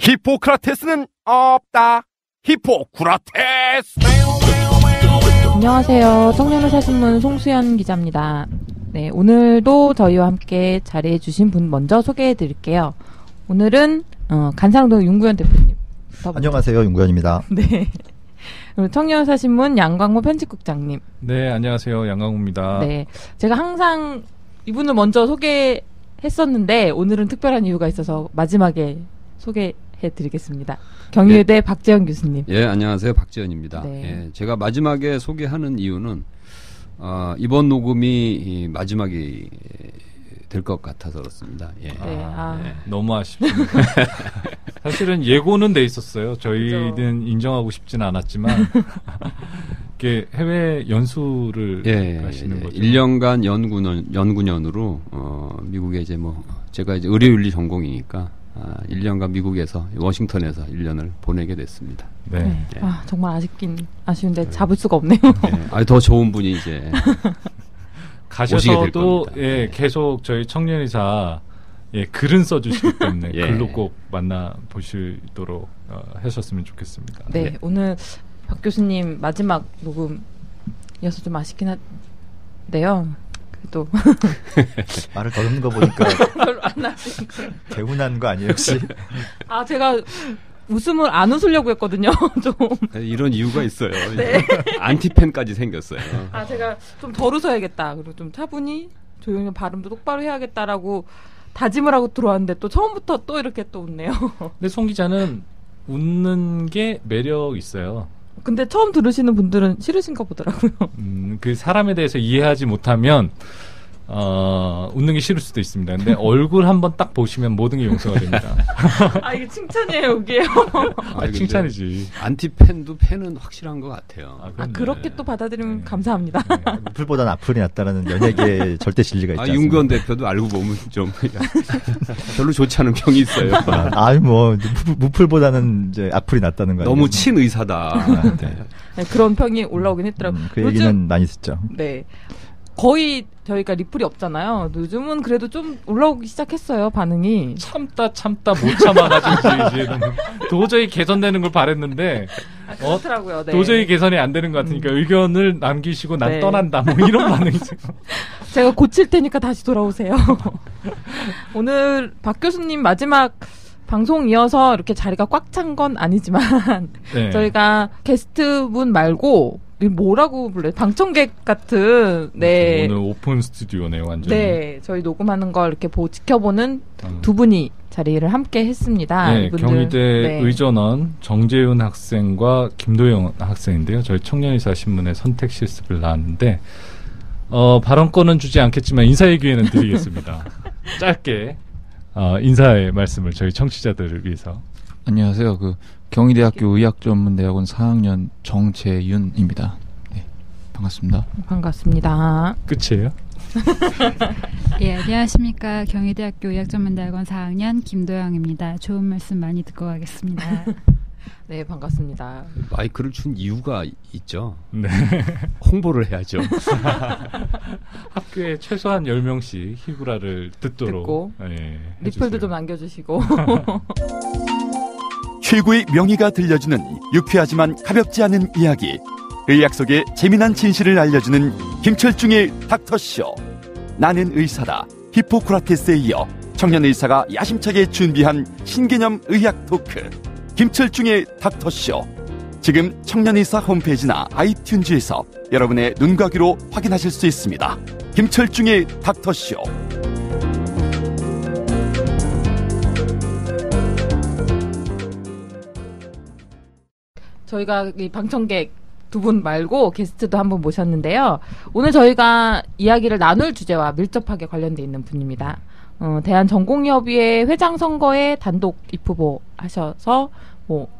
히포크라테스는 없다. 히포크라테스. 안녕하세요. 청년의사신문 송수연 기자입니다. 네, 오늘도 저희와 함께 자리해주신 분 먼저 소개해드릴게요. 오늘은 간사랑동 윤구현 대표님. 안녕하세요. 윤구현입니다. 네. 그리고 청년의사신문 양광모 편집국장님. 네, 안녕하세요. 양광모입니다. 네, 제가 항상 이분을 먼저 소개했었는데 오늘은 특별한 이유가 있어서 마지막에 소개해드리겠습니다. 경희대 박재현 교수님. 예, 안녕하세요. 박재현입니다. 네. 예, 제가 마지막에 소개하는 이유는 이번 녹음이 마지막이 될 것 같아서 그렇습니다. 예. 네, 네, 너무 아쉽습니다. 사실은 예고는 돼 있었어요. 저희는 그렇죠. 인정하고 싶지는 않았지만 이렇게 해외 연수를 가시는 거죠. 1년간 연구년으로 미국에 이제 제가 이제 의료윤리 전공이니까 1년간 미국에서 워싱턴에서 1년을 보내게 됐습니다. 네. 네. 정말 아쉬운데 잡을 수가 없네요. 네. 더 좋은 분이 이제 가셔서도 계속 저희 청년의사 글은 써주시기 때문에 글로 꼭 만나보시도록 하셨으면 좋겠습니다. 네, 오늘 박 교수님 마지막 녹음이어서 좀 아쉽긴 한데요. 또 말을 더듬는 거 보니까 별로 안 하시니까 개운한 거 아니에요 혹시? 제가 웃음을 안 웃으려고 했거든요. 좀 이런 이유가 있어요. 네. 안티팬까지 생겼어요. 제가 좀 덜 웃어야겠다. 그리고 좀 차분히 조용히 발음도 똑바로 해야겠다라고 다짐을 하고 들어왔는데 또 처음부터 또 이렇게 또 웃네요. 근데 송 기자는 웃는 게 매력 있어요. 근데 처음 들으시는 분들은 싫으신가 보더라고요. 그 사람에 대해서 이해하지 못하면 웃는 게 싫을 수도 있습니다. 근데 얼굴 한번 딱 보시면 모든 게 용서가 됩니다. 이게 칭찬이에요, 여기에요. 칭찬이지. 안티팬도 팬은 확실한 것 같아요. 그렇게 또 받아들이면 감사합니다. 무플보다는 악플이 낫다라는 연예계의 절대 진리가 있지 않습니까? 윤건 대표도 알고 보면 좀 별로 좋지 않은 병이 있어요. 무플보다는 이제 악플이 낫다는 거예요. 너무 친의사다. 네, 그런 평이 올라오긴 했더라고요. 그 얘기는 많이 듣죠. 네. 거의 저희가 리플이 없잖아요. 요즘은 그래도 좀 올라오기 시작했어요, 반응이. 참다 못 참아가지고 이제는 도저히 개선되는 걸 바랬는데 그렇더라고요. 네. 도저히 개선이 안 되는 것 같으니까 의견을 남기시고 난 떠난다 이런 반응이세요. 제가 고칠 테니까 다시 돌아오세요. 오늘 박 교수님 마지막 방송 이어서 이렇게 자리가 꽉 찬 건 아니지만 저희가 게스트분 말고 뭐라고 불러요? 방청객 같은 오늘 오픈 스튜디오네요, 완전히. 네, 저희 녹음하는 걸 이렇게 지켜보는 두 분이 자리를 함께 했습니다. 네, 경희대 의전원 정재윤 학생과 김도영 학생인데요. 저희 청년의사 신문에 선택 실습을 나왔는데 발언권은 주지 않겠지만 인사의 기회는 드리겠습니다. 짧게 인사의 말씀을 저희 청취자들을 위해서. 안녕하세요. 경희대학교 의학전문대학원 4학년 정재윤입니다. 네, 반갑습니다. 반갑습니다. 끝이에요? 예, 안녕하십니까. 경희대학교 의학전문대학원 4학년 김도영입니다. 좋은 말씀 많이 듣고 가겠습니다. 네, 반갑습니다. 마이크를 준 이유가 있죠. 네. 홍보를 해야죠. 학교에 최소한 10명씩 히브라를 듣고 리플도 좀 남겨주시고 최고의 명의가 들려주는 유쾌하지만 가볍지 않은 이야기, 의학 속의 재미난 진실을 알려주는 김철중의 닥터쇼. 나는 의사다. 히포크라테스에 이어 청년의사가 야심차게 준비한 신개념 의학 토크, 김철중의 닥터쇼. 지금 청년의사 홈페이지나 아이튠즈에서 여러분의 눈과 귀로 확인하실 수 있습니다. 김철중의 닥터쇼. 저희가 이 방청객 두 분 말고 게스트도 한 분 모셨는데요. 오늘 저희가 이야기를 나눌 주제와 밀접하게 관련돼 있는 분입니다. 대한전공의협의회 회장 선거에 단독 입후보 하셔서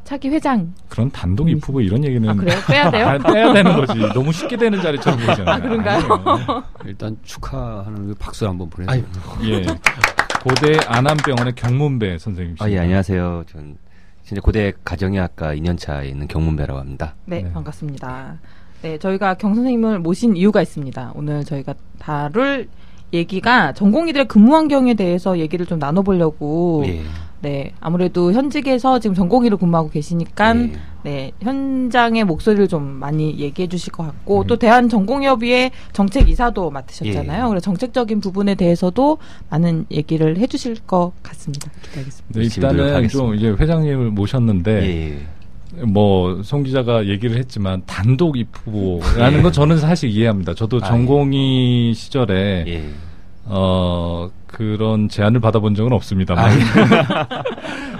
차기 회장. 그런 단독 입후보 이런 얘기는 그래요? 빼야 돼요? 빼야 되는 거지. 너무 쉽게 되는 자리처럼 보이잖아요. 그런가요? 일단 축하하는 박수 한번 보내주세요. 예. 고대 안암병원의 경문배 선생님이십니다. 예, 안녕하세요. 전 진짜 고대 가정의학과 2년차에 있는 경문배라고 합니다. 네, 반갑습니다. 네, 저희가 경 선생님을 모신 이유가 있습니다. 오늘 저희가 다룰 얘기가 전공의들의 근무 환경에 대해서 얘기를 좀 나눠보려고 네, 아무래도 현직에서 지금 전공의로 근무하고 계시니까 예. 네, 현장의 목소리를 좀 많이 얘기해 주실 것 같고 또 대한전공협의회 정책이사도 맡으셨잖아요. 예. 그래서 정책적인 부분에 대해서도 많은 얘기를 해 주실 것 같습니다. 기대하겠습니다. 네, 일단은 좀 이제 회장님을 모셨는데 뭐 송 기자가 얘기를 했지만 단독 입후보라는 건 저는 사실 이해합니다. 저도 전공의 시절에 그런 제안을 받아본 적은 없습니다만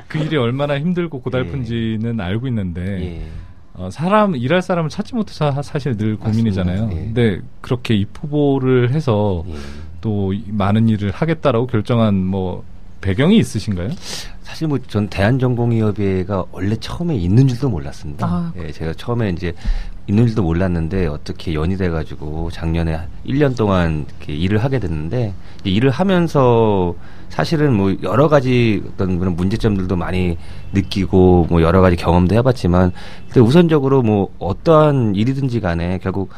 그 일이 얼마나 힘들고 고달픈지는 알고 있는데 일할 사람을 찾지 못해서 사실 늘 고민이잖아요. 근데 그렇게 입후보를 해서 또 많은 일을 하겠다라고 결정한 뭐 배경이 있으신가요? 사실 뭐 전 대한전공의협의회가 원래 처음에 있는 줄도 몰랐습니다. 제가 처음에 이제 있는 줄도 몰랐는데 어떻게 연이 돼가지고 작년에 1년 동안 이렇게 일을 하게 됐는데 일을 하면서 사실은 뭐 여러 가지 어떤 그런 문제점들도 많이 느끼고 뭐 여러 가지 경험도 해봤지만 근데 우선적으로 뭐 어떠한 일이든지 간에 결국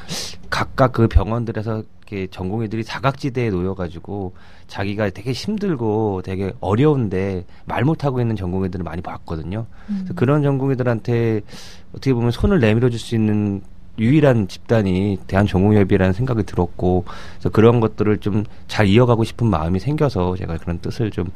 각각 그 병원들에서 이렇게 전공의들이 사각지대에 놓여가지고 자기가 되게 힘들고 되게 어려운데 말 못하고 있는 전공의들을 많이 봤거든요. 그래서 그런 전공의들한테 어떻게 보면 손을 내밀어 줄 수 있는 유일한 집단이 대한전공의협의회라는 생각이 들었고 그래서 그런 것들을 좀 잘 이어가고 싶은 마음이 생겨서 제가 그런 뜻을 좀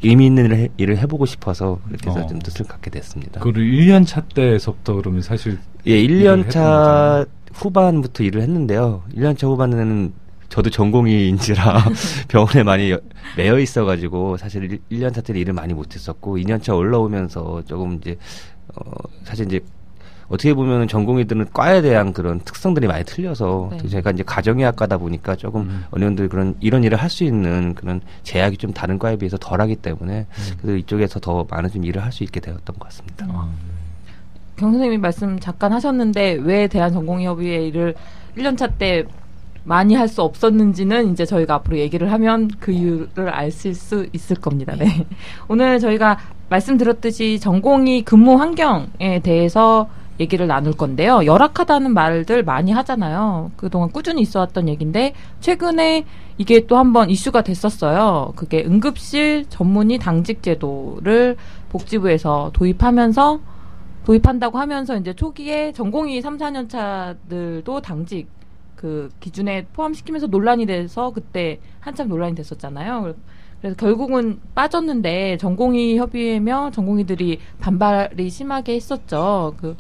의미 있는 일을 해보고 싶어서 그렇게 해서 좀 뜻을 갖게 됐습니다. 그리고 1년차 때서부터 그러면 사실 1년차 후반부터 일을 했는데요. 1년차 후반에는 저도 전공의인지라 병원에 많이 매여 있어가지고 사실 1년차 때 일을 많이 못했었고 2년차 올라오면서 조금 이제 사실 이제 어떻게 보면 전공의들은 과에 대한 그런 특성들이 많이 틀려서 제가 이제 가정의학과다 보니까 조금 어느 정도 그런 이런 일을 할 수 있는 그런 제약이 좀 다른 과에 비해서 덜하기 때문에 그래서 이쪽에서 더 많은 좀 일을 할 수 있게 되었던 것 같습니다. 경 선생님이 말씀 잠깐 하셨는데 왜 대한전공의협의회 일을 1년차 때 많이 할 수 없었는지는 이제 저희가 앞으로 얘기를 하면 그 이유를 알 수 있을 겁니다. 네. 오늘 저희가 말씀드렸듯이 전공의 근무 환경에 대해서 얘기를 나눌 건데요. 열악하다는 말들 많이 하잖아요. 그동안 꾸준히 있어왔던 얘기인데 최근에 이게 또 한번 이슈가 됐었어요. 그게 응급실 전문의 당직 제도를 복지부에서 도입한다고 하면서 이제 초기에 전공의 3, 4년 차들도 당직 그 기준에 포함시키면서 논란이 돼서 그때 한참 논란이 됐었잖아요. 그래서 결국은 빠졌는데 전공의 협의회며 전공의들이 반발이 심하게 했었죠. 그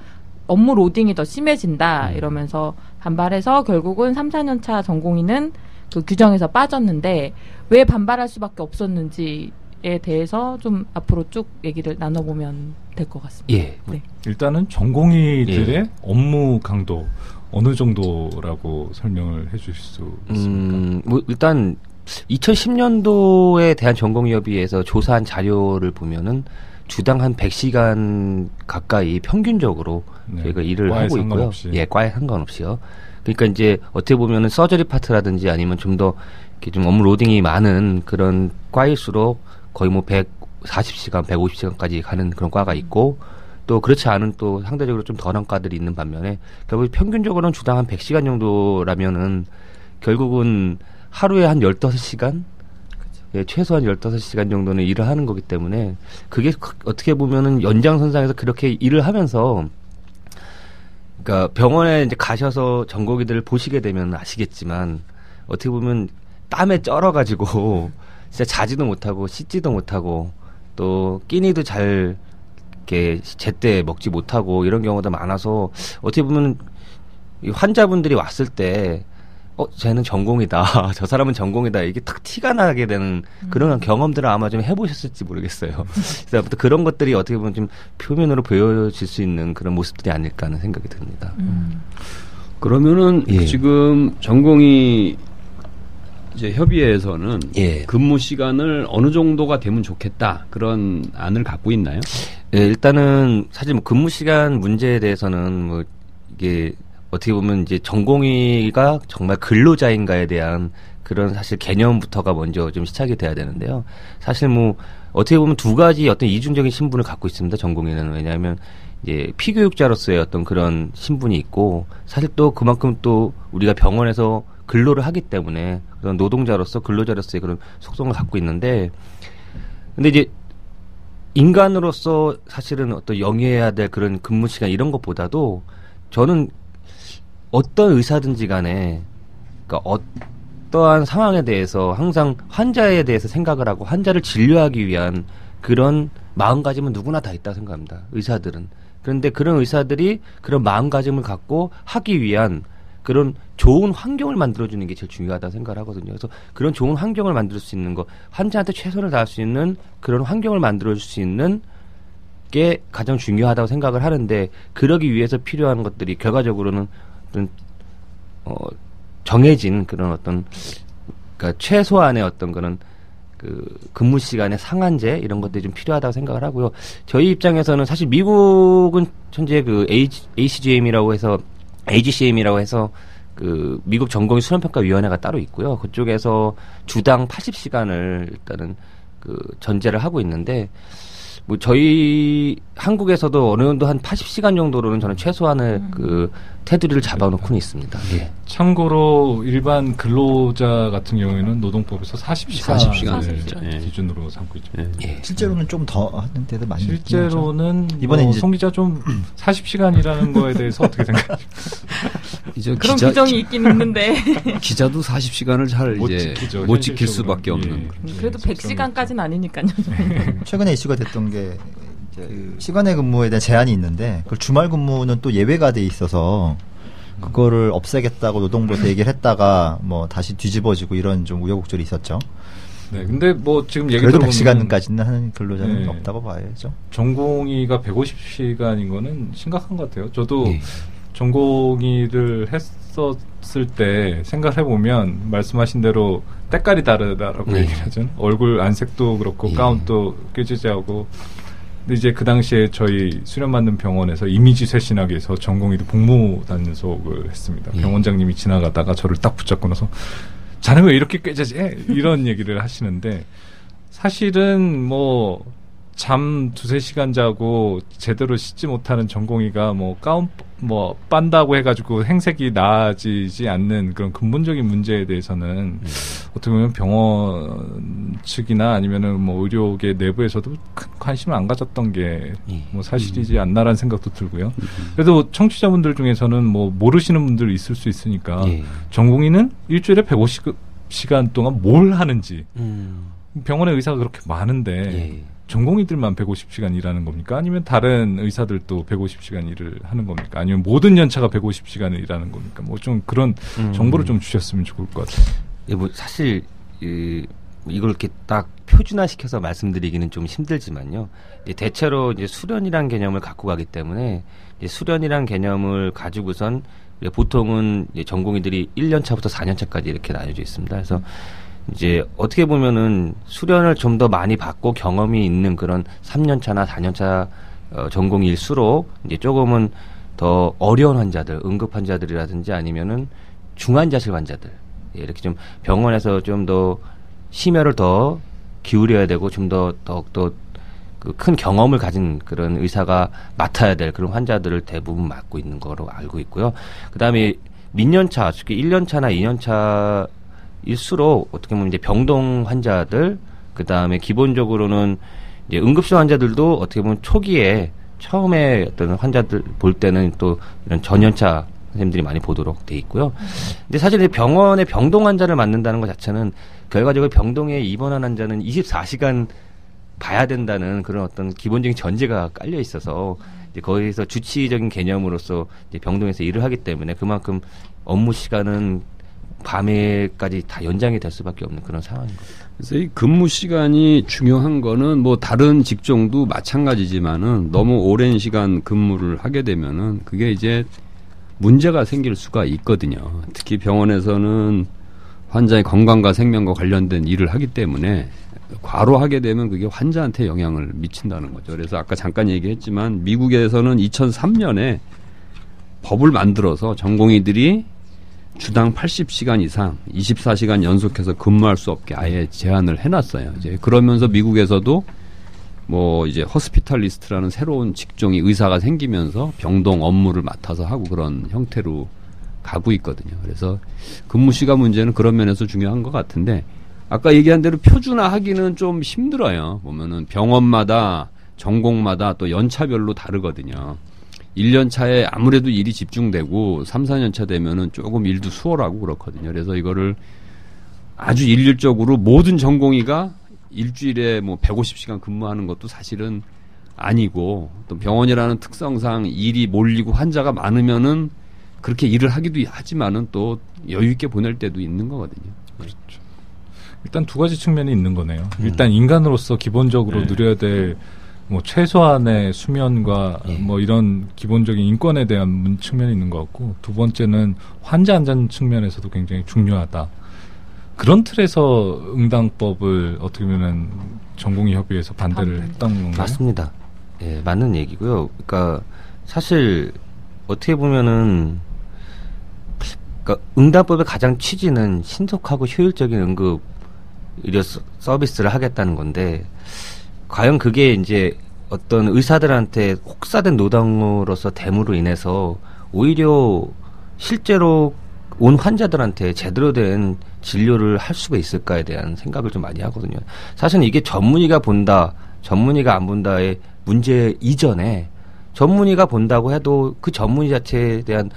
업무 로딩이 더 심해진다 이러면서 반발해서 결국은 3, 4년 차 전공의는 그 규정에서 빠졌는데 왜 반발할 수밖에 없었는지에 대해서 좀 앞으로 쭉 얘기를 나눠보면 될 것 같습니다. 네. 일단은 전공의들의 업무 강도 어느 정도라고 설명을 해주실 수 있습니까? 뭐 일단 2010년도에 대한전공의협의회에서 조사한 자료를 보면은 주당 한 100시간 가까이 평균적으로 저희가 일을 하고 있고요. 과에 상관없이요. 그러니까 이제 어떻게 보면은 서저리 파트라든지 아니면 좀 더 이렇게 좀 업무 로딩이 많은 그런 과일수록 거의 뭐 140시간, 150시간까지 가는 그런 과가 있고 또 그렇지 않은 또 상대적으로 좀 덜한 과들이 있는 반면에 결국 평균적으로는 주당 한 100시간 정도라면은 결국은 하루에 한 15시간? 최소한 15시간 정도는 일을 하는 거기 때문에 그게 어떻게 보면은 연장선상에서 그렇게 일을 하면서 그러니까 병원에 이제 가셔서 전공의들을 보시게 되면 아시겠지만 어떻게 보면 땀에 쩔어가지고 진짜 자지도 못하고 씻지도 못하고 또 끼니도 잘 이렇게 제때 먹지 못하고 이런 경우도 많아서 어떻게 보면 이 환자분들이 왔을 때 쟤는 전공이다. 저 사람은 전공이다. 이게 탁 티가 나게 되는 그런 경험들을 아마 좀 해보셨을지 모르겠어요. 그래서 아무튼 그런 것들이 어떻게 보면 좀 표면으로 보여질 수 있는 그런 모습들이 아닐까 하는 생각이 듭니다. 그러면은 지금 전공의 이제 협의회에서는 근무 시간을 어느 정도가 되면 좋겠다 그런 안을 갖고 있나요? 일단은 사실 뭐 근무 시간 문제에 대해서는 뭐 이게 어떻게 보면 이제 전공의가 정말 근로자인가에 대한 그런 사실 개념부터가 먼저 좀 시작이 돼야 되는데요. 사실 뭐 어떻게 보면 두 가지 어떤 이중적인 신분을 갖고 있습니다. 전공의는. 왜냐하면 이제 피교육자로서의 어떤 그런 신분이 있고 사실 또 그만큼 또 우리가 병원에서 근로를 하기 때문에 그런 노동자로서 근로자로서의 그런 속성을 갖고 있는데 근데 이제 인간으로서 사실은 어떤 영위해야 될 그런 근무 시간 이런 것보다도 저는 어떤 의사든지 간에 그러니까 어떠한 상황에 대해서 항상 환자에 대해서 생각을 하고 환자를 진료하기 위한 그런 마음가짐은 누구나 다 있다고 생각합니다. 의사들은. 그런데 그런 의사들이 그런 마음가짐을 갖고 하기 위한 그런 좋은 환경을 만들어주는 게 제일 중요하다고 생각을 하거든요. 그래서 그런 좋은 환경을 만들 수 있는 거, 환자한테 최선을 다할 수 있는 그런 환경을 만들어줄 수 있는 게 가장 중요하다고 생각을 하는데, 그러기 위해서 필요한 것들이 결과적으로는 어떤 정해진 그런 어떤 그러니까 최소한의 어떤 그런 그 근무 시간의 상한제 이런 것들이 좀 필요하다고 생각을 하고요. 저희 입장에서는 사실 미국은 현재 그 ACGM이라고 해서 그 미국 전공의 수련평가위원회가 따로 있고요. 그쪽에서 주당 80시간을 일단은 그 전제를 하고 있는데, 뭐 저희 한국에서도 어느 정도 한 80시간 정도로는 저는 최소한의 그 테두리를 잡아놓고는 있습니다. 예. 참고로 일반 근로자 같은 경우에는 노동법에서 40시간을 기준으로 삼고 있죠. 예. 실제로는 좀 더 하는 데도 많이 실제로는 이번에 뭐 송 기자 좀 40시간이라는 거에 대해서 어떻게 생각하십니까? 그런 규정이 있긴 있는데 기자도 40시간을 잘 못 지킬 수밖에 없는. 그래도 100시간까지는 아니니까요. 최근에 이슈가 됐던 게 시간의 근무에 대한 제한이 있는데, 그 주말 근무는 또 예외가 돼 있어서 그거를 없애겠다고 노동부에서 얘기를 했다가 뭐 다시 뒤집어지고 이런 좀 우여곡절이 있었죠. 네, 근데 뭐 지금 얘기 그래도 100시간까지는 하는 근로자는 없다고 봐야죠. 전공의가 150시간인 거는 심각한 것 같아요. 저도 전공의를 했었을 때 생각을 해보면 말씀하신 대로 때깔이 다르다라고 얘기를 하죠. 얼굴 안색도 그렇고 가운도 꾀지지하고. 근데 이제 그 당시에 저희 수련받는 병원에서 이미지 쇄신하기 위해서 전공의도 복무 단속을 했습니다. 병원장님이 지나가다가 저를 딱 붙잡고 나서 자네 왜 이렇게 꾀지지? 이런 얘기를 하시는데, 사실은 뭐 잠 2-3시간 자고 제대로 씻지 못하는 전공의가 뭐 가운 뭐 빤다고 해가지고 행색이 나아지지 않는 그런 근본적인 문제에 대해서는 어떻게 보면 병원 측이나 아니면은 뭐 의료계 내부에서도 큰 관심을 안 가졌던 게 뭐 사실이지 않나라는 생각도 들고요. 그래도 청취자분들 중에서는 뭐 모르시는 분들 있을 수 있으니까 전공의는 일주일에 150시간 동안 뭘 하는지, 병원에 의사가 그렇게 많은데 전공의들만 150시간 일하는 겁니까? 아니면 다른 의사들도 150시간 일을 하는 겁니까? 아니면 모든 연차가 150시간을 일하는 겁니까? 뭐 좀 그런 정보를 좀 주셨으면 좋을 것 같아요. 예, 뭐 사실 이걸 이렇게 딱 표준화시켜서 말씀드리기는 좀 힘들지만요. 대체로 이제 수련이란 개념을 갖고 가기 때문에 수련이란 개념을 가지고선 보통은 이제 전공의들이 1년차부터 4년차까지 이렇게 나뉘어져 있습니다. 그래서 이제 어떻게 보면은 수련을 좀 더 많이 받고 경험이 있는 그런 3년차나 4년차 전공일수록 이제 조금은 더 어려운 환자들, 응급 환자들이라든지 아니면은 중환자실 환자들, 이렇게 좀 병원에서 좀 더 심혈을 더 기울여야 되고 좀 더 더욱더 그 큰 경험을 가진 그런 의사가 맡아야 될 그런 환자들을 대부분 맡고 있는 거로 알고 있고요. 그다음에 민년차, 특히 1년차나 2년차 일수록 어떻게 보면 이제 병동 환자들, 그 다음에 기본적으로는 이제 응급실 환자들도 어떻게 보면 초기에 처음에 어떤 환자들 볼 때는 또 이런 전연차 선생님들이 많이 보도록 돼 있고요. 근데 사실 이제 병원에 병동 환자를 맡는다는 것 자체는 결과적으로 병동에 입원한 환자는 24시간 봐야 된다는 그런 어떤 기본적인 전제가 깔려 있어서 이제 거기서 주치적인 개념으로서 이제 병동에서 일을 하기 때문에 그만큼 업무 시간은 밤에까지 다 연장이 될 수밖에 없는 그런 상황인 겁니다. 그래서 이 근무 시간이 중요한 거는 뭐 다른 직종도 마찬가지지만은 너무 오랜 시간 근무를 하게 되면은 그게 이제 문제가 생길 수가 있거든요. 특히 병원에서는 환자의 건강과 생명과 관련된 일을 하기 때문에 과로하게 되면 그게 환자한테 영향을 미친다는 거죠. 그래서 아까 잠깐 얘기했지만 미국에서는 2003년에 법을 만들어서 전공의들이 주당 80시간 이상 24시간 연속해서 근무할 수 없게 아예 제한을 해놨어요. 이제 그러면서 미국에서도 뭐 이제 허스피탈리스트라는 새로운 직종이 의사가 생기면서 병동 업무를 맡아서 하고 그런 형태로 가고 있거든요. 그래서 근무 시간 문제는 그런 면에서 중요한 것 같은데 아까 얘기한 대로 표준화하기는 좀 힘들어요. 보면은 병원마다 전공마다 또 연차별로 다르거든요. 1년 차에 아무래도 일이 집중되고 3, 4년 차 되면은 조금 일도 수월하고 그렇거든요. 그래서 이거를 아주 일률적으로 모든 전공의가 일주일에 뭐 150시간 근무하는 것도 사실은 아니고 또 병원이라는 특성상 일이 몰리고 환자가 많으면은 그렇게 일을 하기도 하지만은 또 여유 있게 보낼 때도 있는 거거든요. 그렇죠. 일단 두 가지 측면이 있는 거네요. 일단 인간으로서 기본적으로 누려야 될 뭐 최소한의 수면과 뭐 이런 기본적인 인권에 대한 측면이 있는 것 같고, 두 번째는 환자 안전 측면에서도 굉장히 중요하다. 그런 틀에서 응당법을 어떻게 보면 전공의 협의회에서 반대를 했던 건가요? 맞습니다. 예, 맞는 얘기고요. 그러니까 사실 어떻게 보면은 그러니까 응답법의 가장 취지는 신속하고 효율적인 응급 의료 서비스를 하겠다는 건데, 과연 그게 이제 어떤 의사들한테 혹사된 노동으로서 됨으로 인해서 오히려 실제로 온 환자들한테 제대로 된 진료를 할 수가 있을까에 대한 생각을 좀 많이 하거든요. 사실은 이게 전문의가 본다, 전문의가 안 본다의 문제 이전에 전문의가 본다고 해도 그 전문의 자체에 대한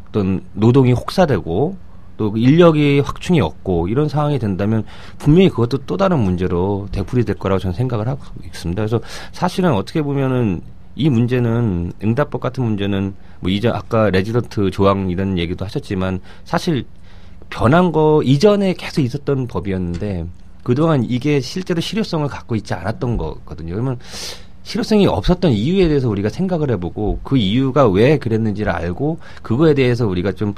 어떤 노동이 혹사되고 또 인력이 확충이 없고 이런 상황이 된다면 분명히 그것도 또 다른 문제로 되풀이될 거라고 저는 생각을 하고 있습니다. 그래서 사실은 어떻게 보면은 이 문제는 응답법 같은 문제는 뭐 이전 아까 레지던트 조항 이런 얘기도 하셨지만 사실 변한 거 이전에 계속 있었던 법이었는데 그동안 이게 실제로 실효성을 갖고 있지 않았던 거거든요. 그러면 실효성이 없었던 이유에 대해서 우리가 생각을 해보고 그 이유가 왜 그랬는지를 알고 그거에 대해서 우리가 좀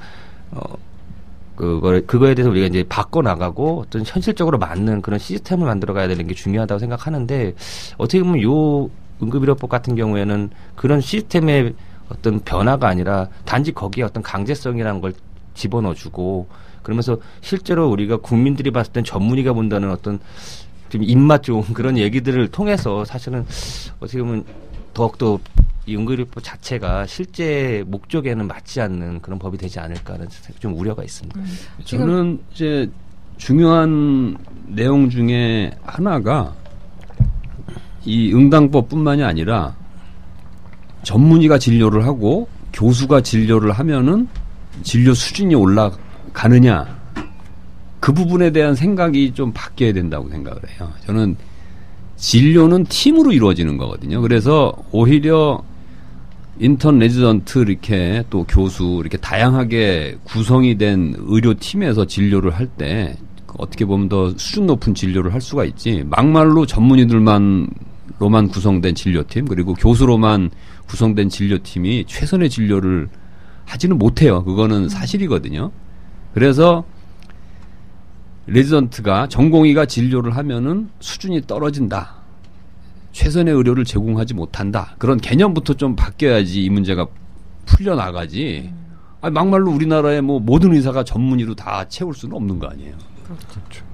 그거에 대해서 우리가 이제 바꿔나가고 어떤 현실적으로 맞는 그런 시스템을 만들어가야 되는 게 중요하다고 생각하는데, 어떻게 보면 요 응급의료법 같은 경우에는 그런 시스템의 어떤 변화가 아니라 단지 거기에 어떤 강제성이라는 걸 집어넣어주고, 그러면서 실제로 우리가 국민들이 봤을 땐 전문의가 본다는 어떤 좀 입맛 좋은 그런 얘기들을 통해서 사실은 어떻게 보면 더욱더 이 응급의료법 자체가 실제 목적에는 맞지 않는 그런 법이 되지 않을까라는 좀 우려가 있습니다. 저는 이제 중요한 내용 중에 하나가 이 응당법뿐만이 아니라 전문의가 진료를 하고 교수가 진료를 하면은 진료 수준이 올라가느냐, 그 부분에 대한 생각이 좀 바뀌어야 된다고 생각을 해요. 저는 진료는 팀으로 이루어지는 거거든요. 그래서 오히려 인턴 레지던트 이렇게 또 교수 이렇게 다양하게 구성이 된 의료팀에서 진료를 할 때 어떻게 보면 더 수준 높은 진료를 할 수가 있지, 막말로 전문의들만로만 구성된 진료팀 그리고 교수로만 구성된 진료팀이 최선의 진료를 하지는 못해요. 그거는 사실이거든요. 그래서 레지던트가 전공의가 진료를 하면은 수준이 떨어진다, 최선의 의료를 제공하지 못한다, 그런 개념부터 좀 바뀌어야지 이 문제가 풀려나가지. 아니, 막말로 우리나라의 뭐 모든 의사가 전문의로 다 채울 수는 없는 거 아니에요. 그렇죠.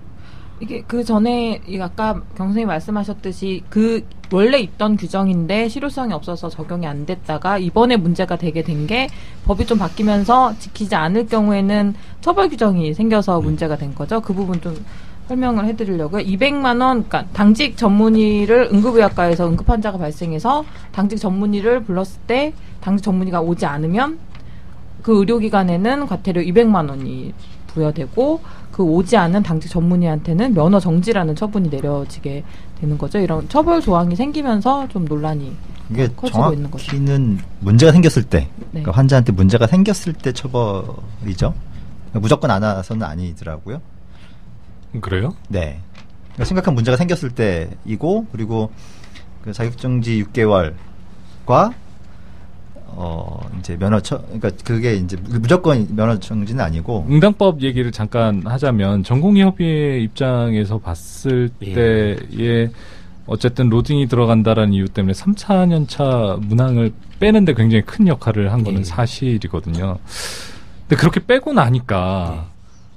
이게 그 전에 아까 경 선생님 말씀하셨듯이 그 원래 있던 규정인데 실효성이 없어서 적용이 안 됐다가 이번에 문제가 되게 된 게 법이 좀 바뀌면서 지키지 않을 경우에는 처벌 규정이 생겨서 문제가 된 거죠. 그 부분 좀 설명을 해드리려고요. 200만 원, 그러니까 당직 전문의를 응급의학과에서 응급 환자가 발생해서 당직 전문의를 불렀을 때 당직 전문의가 오지 않으면 그 의료기관에는 과태료 200만 원이 부여되고, 그 오지 않은 당직 전문의한테는 면허 정지라는 처분이 내려지게 되는 거죠. 이런 처벌 조항이 생기면서 좀 논란이 이게 커지고 있는 거죠. 정확히는 문제가 생겼을 때, 그러니까 환자한테 문제가 생겼을 때 처벌이죠. 그러니까 무조건 안 와서는 아니더라고요. 그래요? 네. 그러니까 심각한 문제가 생겼을 때이고, 그리고 그 자격정지 6개월과 이제 그러니까 그게 이제 무조건 면허 정지는 아니고. 응당법 얘기를 잠깐 하자면 전공의협의회 입장에서 봤을 때에 어쨌든 로딩이 들어간다라는 이유 때문에 3, 4년 차 문항을 빼는데 굉장히 큰 역할을 한 거는 사실이거든요. 근데 그렇게 빼고 나니까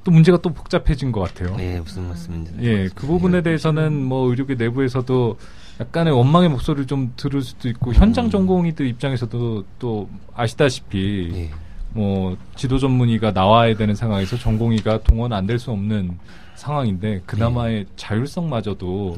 또 문제가 또 복잡해진 것 같아요. 네, 무슨 말씀인지. 예, 그 부분에 대해서는 뭐 의료계 내부에서도 약간의 원망의 목소리를 좀 들을 수도 있고, 현장 전공의들 입장에서도 또 아시다시피 뭐 지도 전문의가 나와야 되는 상황에서 전공의가 동원 안 될 수 없는 상황인데 그나마의 자율성마저도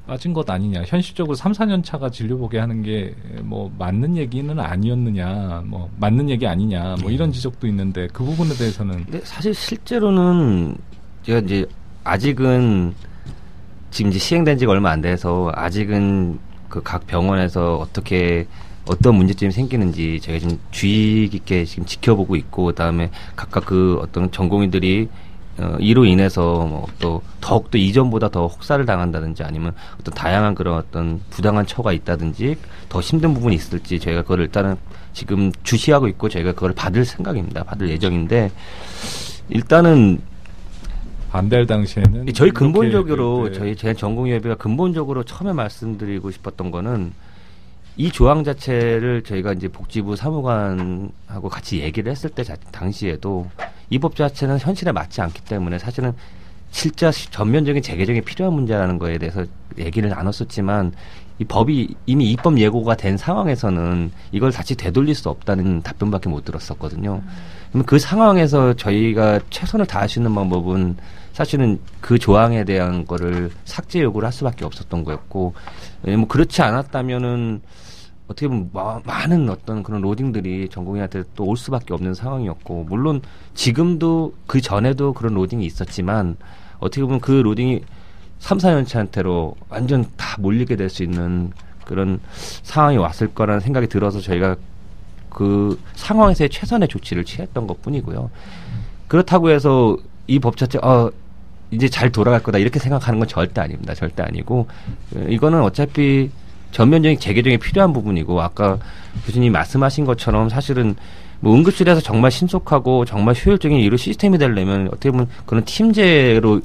빠진 것 아니냐. 현실적으로 3, 4년 차가 진료 보게 하는 게 뭐 맞는 얘기는 아니었느냐. 뭐 맞는 얘기 아니냐. 뭐 이런 지적도 있는데 그 부분에 대해서는 근데 사실 실제로는 제가 이제 아직은 지금 이제 시행된 지가 얼마 안 돼서 아직은 그 각 병원에서 어떤 문제점이 생기는지 저희가 좀 주의 깊게 지금 지켜보고 있고, 그다음에 각각 그 어떤 전공의들이 이로 인해서 뭐 또 더욱더 이전보다 더 혹사를 당한다든지 아니면 어떤 다양한 그런 어떤 부당한 처가 있다든지 더 힘든 부분이 있을지 저희가 그걸 일단은 지금 주시하고 있고 저희가 그걸 받을 생각입니다. 받을 예정인데 일단은 반대할 당시에는 저희 근본적으로 저희 제한전공의협의가 근본적으로 처음에 말씀드리고 싶었던 거는 이 조항 자체를 저희가 이제 복지부 사무관하고 같이 얘기를 했을 때 당시에도 이 법 자체는 현실에 맞지 않기 때문에 사실은 실제 전면적인 재개정이 필요한 문제라는 거에 대해서 얘기를 나눴었지만 이 법이 이미 입법 예고가 된 상황에서는 이걸 다시 되돌릴 수 없다는 답변밖에 못 들었었거든요. 그럼 그 상황에서 저희가 최선을 다할 수 있는 방법은 사실은 그 조항에 대한 거를 삭제 요구를 할 수밖에 없었던 거였고, 뭐 그렇지 않았다면은 어떻게 보면 많은 어떤 그런 로딩들이 전공의한테 또 올 수밖에 없는 상황이었고, 물론 지금도 그 전에도 그런 로딩이 있었지만 어떻게 보면 그 로딩이 3, 4년차한테로 완전 다 몰리게 될 수 있는 그런 상황이 왔을 거라는 생각이 들어서 저희가 그 상황에서의 최선의 조치를 취했던 것 뿐이고요. 그렇다고 해서 이 법 자체 이제 잘 돌아갈 거다 이렇게 생각하는 건 절대 아닙니다. 절대 아니고 이거는 어차피 전면적인 재개정이 필요한 부분이고, 아까 교수님이 말씀하신 것처럼 사실은 뭐 응급실에서 정말 신속하고 정말 효율적인 의료 시스템이 되려면 어떻게 보면 그런 팀제로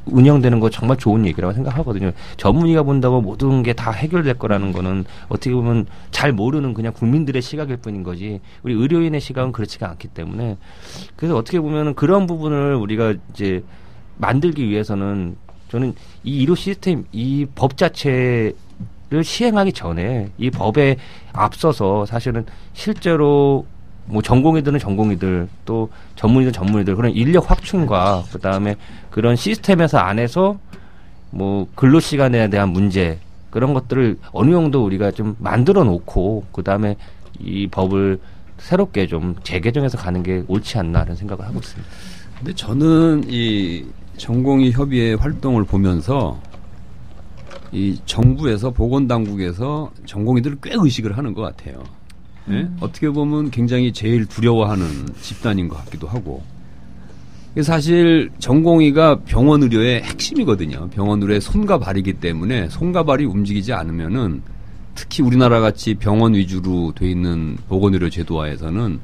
운영되는 거 정말 좋은 얘기라고 생각하거든요. 전문의가 본다고 모든 게 다 해결될 거라는 거는 어떻게 보면 잘 모르는 그냥 국민들의 시각일 뿐인 거지, 우리 의료인의 시각은 그렇지가 않기 때문에, 그래서 어떻게 보면 그런 부분을 우리가 이제 만들기 위해서는 저는 이 의료 시스템, 이 법 자체를 시행하기 전에 이 법에 앞서서 사실은 실제로 뭐 전공의들은 전공의들, 또 전문의들은 전문의들, 그런 인력 확충과 그다음에 그런 시스템에서 안에서 뭐 근로시간에 대한 문제, 그런 것들을 어느 정도 우리가 좀 만들어 놓고 그다음에 이 법을 새롭게 좀 재개정해서 가는 게 옳지 않나라는 생각을 하고 있습니다. 근데 저는 이 전공의 협의회 활동을 보면서 이 정부에서 보건당국에서 전공의들을 꽤 의식을 하는 것 같아요. 네? 어떻게 보면 굉장히 제일 두려워하는 집단인 것 같기도 하고. 사실 전공의가 병원 의료의 핵심이거든요. 병원 의료의 손과 발이기 때문에 손과 발이 움직이지 않으면은 특히 우리나라 같이 병원 위주로 돼 있는 보건의료 제도화에서는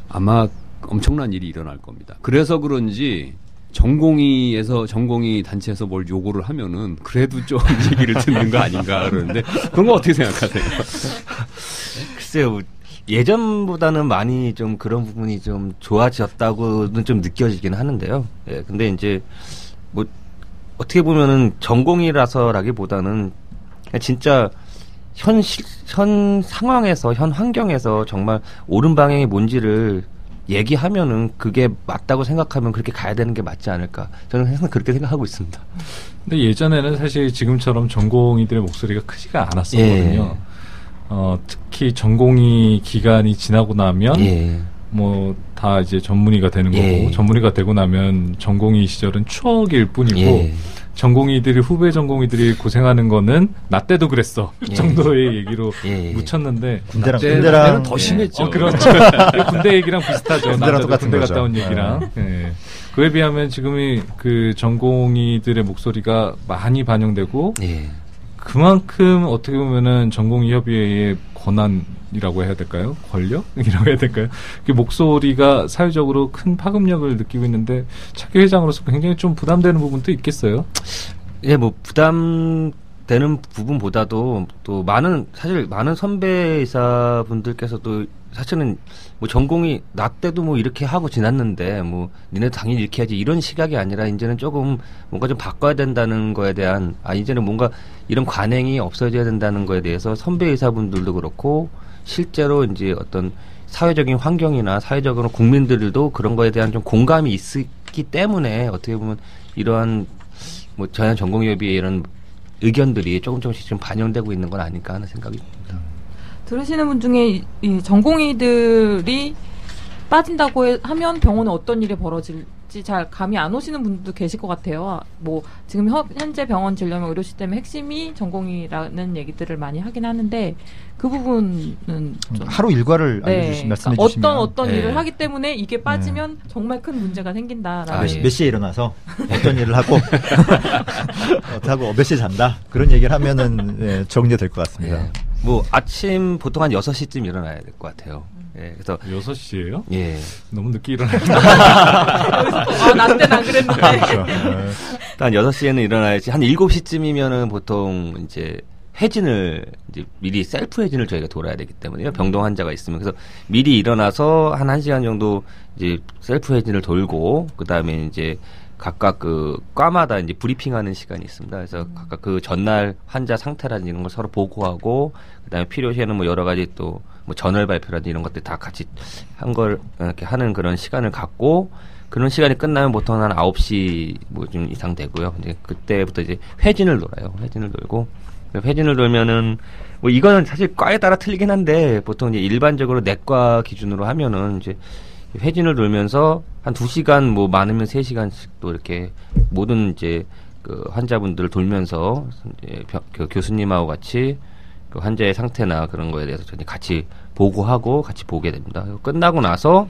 아마 엄청난 일이 일어날 겁니다. 그래서 그런지 전공의 단체에서 뭘 요구를 하면은 그래도 좀 얘기를 듣는 거 아닌가 그러는데, 그런 거 어떻게 생각하세요? 글쎄요, 예전보다는 많이 좀 그런 부분이 좀 좋아졌다고는 좀 느껴지긴 하는데요. 예, 근데 이제 뭐 어떻게 보면은 전공이라서라기보다는 진짜 현 상황에서, 현 환경에서 정말 옳은 방향이 뭔지를 얘기하면은 그게 맞다고 생각하면 그렇게 가야 되는 게 맞지 않을까. 저는 항상 그렇게 생각하고 있습니다. 근데 예전에는 사실 지금처럼 전공의들의 목소리가 크지가 않았었거든요. 특히 전공의 기간이 지나고 나면 뭐 다 이제 전문의가 되는 거고, 전문의가 되고 나면 전공의 시절은 추억일 뿐이고, 전공의들이, 후배 전공의들이 고생하는 거는 나 때도 그랬어 정도의 얘기로 묻혔는데, 군대랑 더 심했죠. 그렇죠. 군대 얘기랑 비슷하죠. 군대랑 똑같은 군대 거죠. 갔다 온 얘기랑. 그에 비하면 지금이 그 전공의들의 목소리가 많이 반영되고, 그만큼 어떻게 보면은 전공의협의회의 권한이라고 해야 될까요? 권력이라고 해야 될까요? 그 목소리가 사회적으로 큰 파급력을 느끼고 있는데, 차기 회장으로서 굉장히 좀 부담되는 부분도 있겠어요? 예, 뭐 부담되는 부분보다도 또 사실 많은 선배 의사분들께서도 사실은 뭐 전공이 나 때도 뭐 이렇게 하고 지났는데 뭐 니네 당연히 이렇게 해야지, 이런 시각이 아니라 이제는 조금 뭔가 좀 바꿔야 된다는 거에 대한, 이제는 뭔가 이런 관행이 없어져야 된다는 거에 대해서 선배 의사분들도 그렇고, 실제로 이제 어떤 사회적인 환경이나 사회적으로 국민들도 그런 거에 대한 좀 공감이 있기 때문에 어떻게 보면 이러한 뭐 저희 전공의협의회 이런 의견들이 조금씩 지금 반영되고 있는 건 아닐까 하는 생각이 듭니다. 들으시는 분 중에 이 전공의들이 빠진다고 하면 병원에 어떤 일이 벌어질지 잘 감이 안 오시는 분들도 계실 것 같아요. 뭐 지금 현재 병원 진료명 의료시스템의 핵심이 전공의라는 얘기들을 많이 하긴 하는데 그 부분은 좀 하루 일과를 말씀해 주시면 어떤 일을 하기 때문에 이게 빠지면 정말 큰 문제가 생긴다라는 몇 시에 일어나서 어떤 일을 하고 어떻게 하고 몇 시에 잔다 그런 얘기를 하면은 정리될 것 같습니다. 뭐 아침 보통 한 6시쯤 일어나야 될 것 같아요. 그래서 6시예요? 예. 너무 늦게 일어나요. 나 때는 안 그랬는데. 한 6시에는 일어나야지. 한 7시쯤이면은 보통 이제 회진을 이제 미리 셀프 회진을 저희가 돌아야 되기 때문에요. 병동 환자가 있으면. 그래서 미리 일어나서 한 1시간 정도 이제 셀프 회진을 돌고 그다음에 이제 각각 그 과마다 이제 브리핑하는 시간이 있습니다. 그래서 각각 그 전날 환자 상태라든지 이런 걸 서로 보고하고 그다음에 필요시에는 뭐 여러 가지 또 뭐 전월 발표라든지 이런 것들 다 같이 한 걸 이렇게 하는 그런 시간을 갖고 그런 시간이 끝나면 보통 한 9시 뭐 좀 이상 되고요. 이제 그때부터 이제 회진을 돌아요. 회진을 돌고 회진을 돌면은 뭐 이거는 사실 과에 따라 틀리긴 한데 보통 이제 일반적으로 내과 기준으로 하면은 이제 회진을 돌면서 한 2시간 뭐 많으면 3시간씩 또 이렇게 모든 이제 그 환자분들을 돌면서 이제 그 교수님하고 같이 그 환자의 상태나 그런 거에 대해서 저희 같이 보고하고 같이 보게 됩니다. 끝나고 나서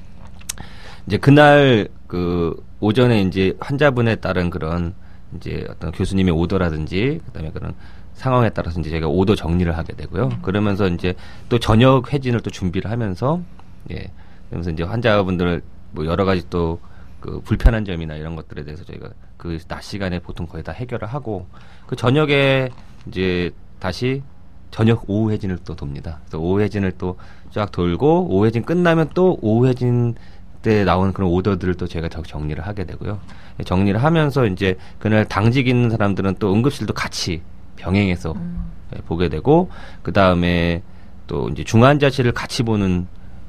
이제 그날 그 오전에 이제 환자분에 따른 그런 이제 어떤 교수님의 오더라든지 그다음에 그런 상황에 따라서 이제 저희가 오더 정리를 하게 되고요. 그러면서 이제 또 저녁 회진을 또 준비를 하면서 그러면서 이제 환자분들 뭐 여러 가지 또 그 불편한 점이나 이런 것들에 대해서 저희가 그 낮 시간에 보통 거의 다 해결을 하고 그 저녁에 이제 다시 저녁 오후 회진을 또 돕니다. 그래서 오후 회진을 또 쫙 돌고 오후 회진 끝나면 또 오후 회진 때 나오는 그런 오더들을 또 제가 정리를 하게 되고요. 정리를 하면서 이제 그날 당직 있는 사람들은 또 응급실도 같이 병행해서 보게 되고 그 다음에 또 이제 중환자실을 같이 보는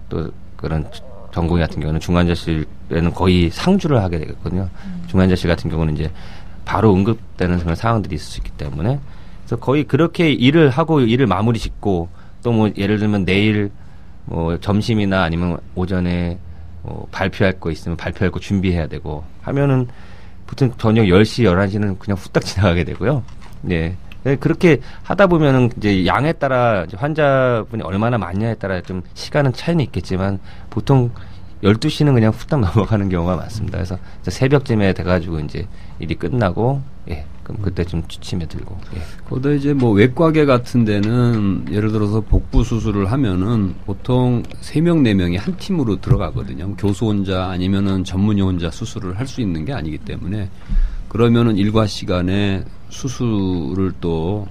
또 그런 전공의 같은 경우는 중환자실에는 거의 상주를 하게 되거든요. 중환자실 같은 경우는 이제 바로 응급되는 그런 상황들이 있을 수 있기 때문에 그래서 거의 그렇게 일을 하고 일을 마무리 짓고 또 뭐 예를 들면 내일 뭐 점심이나 아니면 오전에 발표할 거 있으면 발표할 거 준비해야 되고 하면은 보통 저녁 10시, 11시는 그냥 후딱 지나가게 되고요. 네. 그렇게 하다 보면은 이제 양에 따라 이제 환자분이 얼마나 많냐에 따라 좀 시간은 차이는 있겠지만 보통 12시는 그냥 후딱 넘어가는 경우가 많습니다. 그래서 새벽쯤에 돼가지고 이제 일이 끝나고, 그럼 그때 좀 취침에 들고, 거기다 이제 뭐 외과계 같은 데는 예를 들어서 복부 수술을 하면은 보통 3명, 4명이 한 팀으로 들어가거든요. 교수 혼자 아니면은 전문의 혼자 수술을 할 수 있는 게 아니기 때문에 그러면은 일과 시간에 수술을 또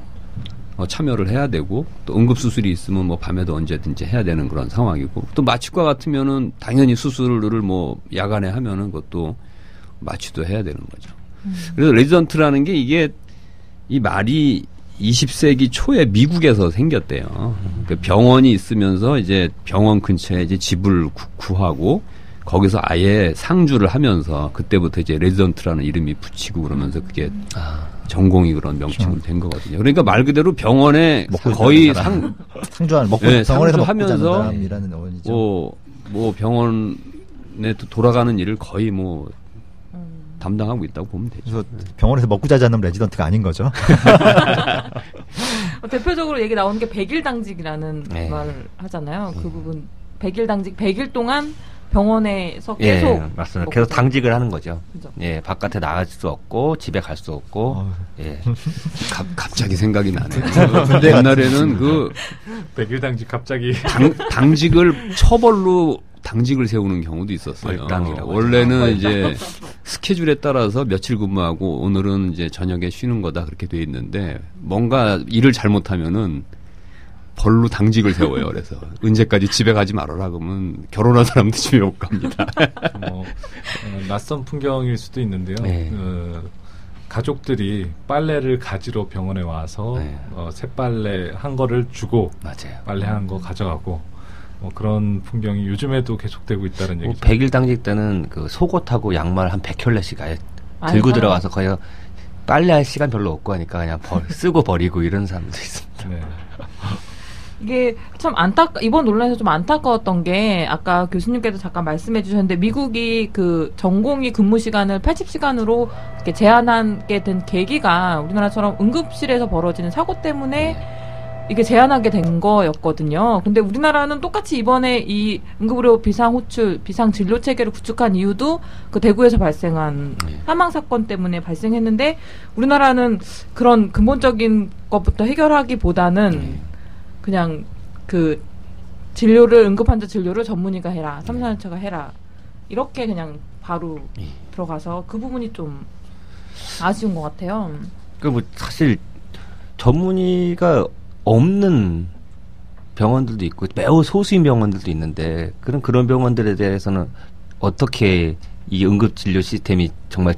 참여를 해야 되고 또 응급수술이 있으면 뭐 밤에도 언제든지 해야 되는 그런 상황이고 또 마취과 같으면은 당연히 수술을 뭐 야간에 하면은 그것도 마취도 해야 되는 거죠. 그래서 레지던트라는 게 이게 이 말이 20세기 초에 미국에서 생겼대요. 그 병원이 있으면서 이제 병원 근처에 이제 집을 구하고 거기서 아예 상주를 하면서 그때부터 이제 레지던트라는 이름이 붙이고 그러면서 그게 전공이 그런 명칭으로 된 거거든요. 그러니까 말 그대로 병원에 거의 상주하는 먹고 병원에서 먹고 자는 사람이라는 어원이죠. 뭐 병원에 돌아가는 일을 거의 뭐 담당하고 있다고 보면 되죠. 그래서 병원에서 먹고 자자는 레지던트가 아닌 거죠. 대표적으로 얘기 나오는 게 100일 당직이라는 말을 하잖아요. 그 부분 100일 당직 100일 동안 병원에서 계속 맞습니다. 계속 당직을 하는 거죠. 그죠? 바깥에 나갈 수 없고 집에 갈 수 없고. 갑자기 생각이 나네요. 옛날에는 그 100일 당직 갑자기 당직을 처벌로 당직을 세우는 경우도 있었어요. 원래는 이제 스케줄에 따라서 며칠 근무하고 오늘은 이제 저녁에 쉬는 거다 그렇게 돼 있는데 뭔가 일을 잘못하면은 벌로 당직을 세워요. 그래서 언제까지 집에 가지 말아라 그러면 결혼한 사람도 집에 못 갑니다. 낯선 풍경일 수도 있는데요. 가족들이 빨래를 가지러 병원에 와서 새빨래 한 거를 주고 빨래한 거 가져가고 그런 풍경이 요즘에도 계속되고 있다는 얘기죠. 100일 당직 때는 그 속옷하고 양말 한 100켤레씩 아예 들고 들어가서 거의 빨래할 시간 별로 없고 하니까 그냥 쓰고 버리고 이런 사람도 있습니다. 네. 이게 참 이번 논란에서 좀 안타까웠던 게 아까 교수님께서 잠깐 말씀해 주셨는데 미국이 그 전공의 근무 시간을 80시간으로 이렇게 제한하게 된 계기가 우리나라처럼 응급실에서 벌어지는 사고 때문에 이게 제한하게 된 거였거든요. 근데 우리나라는 똑같이 이번에 이 응급의료 비상호출, 비상진료 체계를 구축한 이유도 그 대구에서 발생한 사망 사건 때문에 발생했는데 우리나라는 그런 근본적인 것부터 해결하기보다는 그냥 그 응급환자 진료를 전문의가 해라, 3, 4년차가 해라 이렇게 그냥 바로 들어가서 그 부분이 좀 아쉬운 것 같아요. 그 뭐 사실 전문의가 없는 병원들도 있고 매우 소수인 병원들도 있는데 그런 병원들에 대해서는 어떻게 이 응급진료 시스템이 정말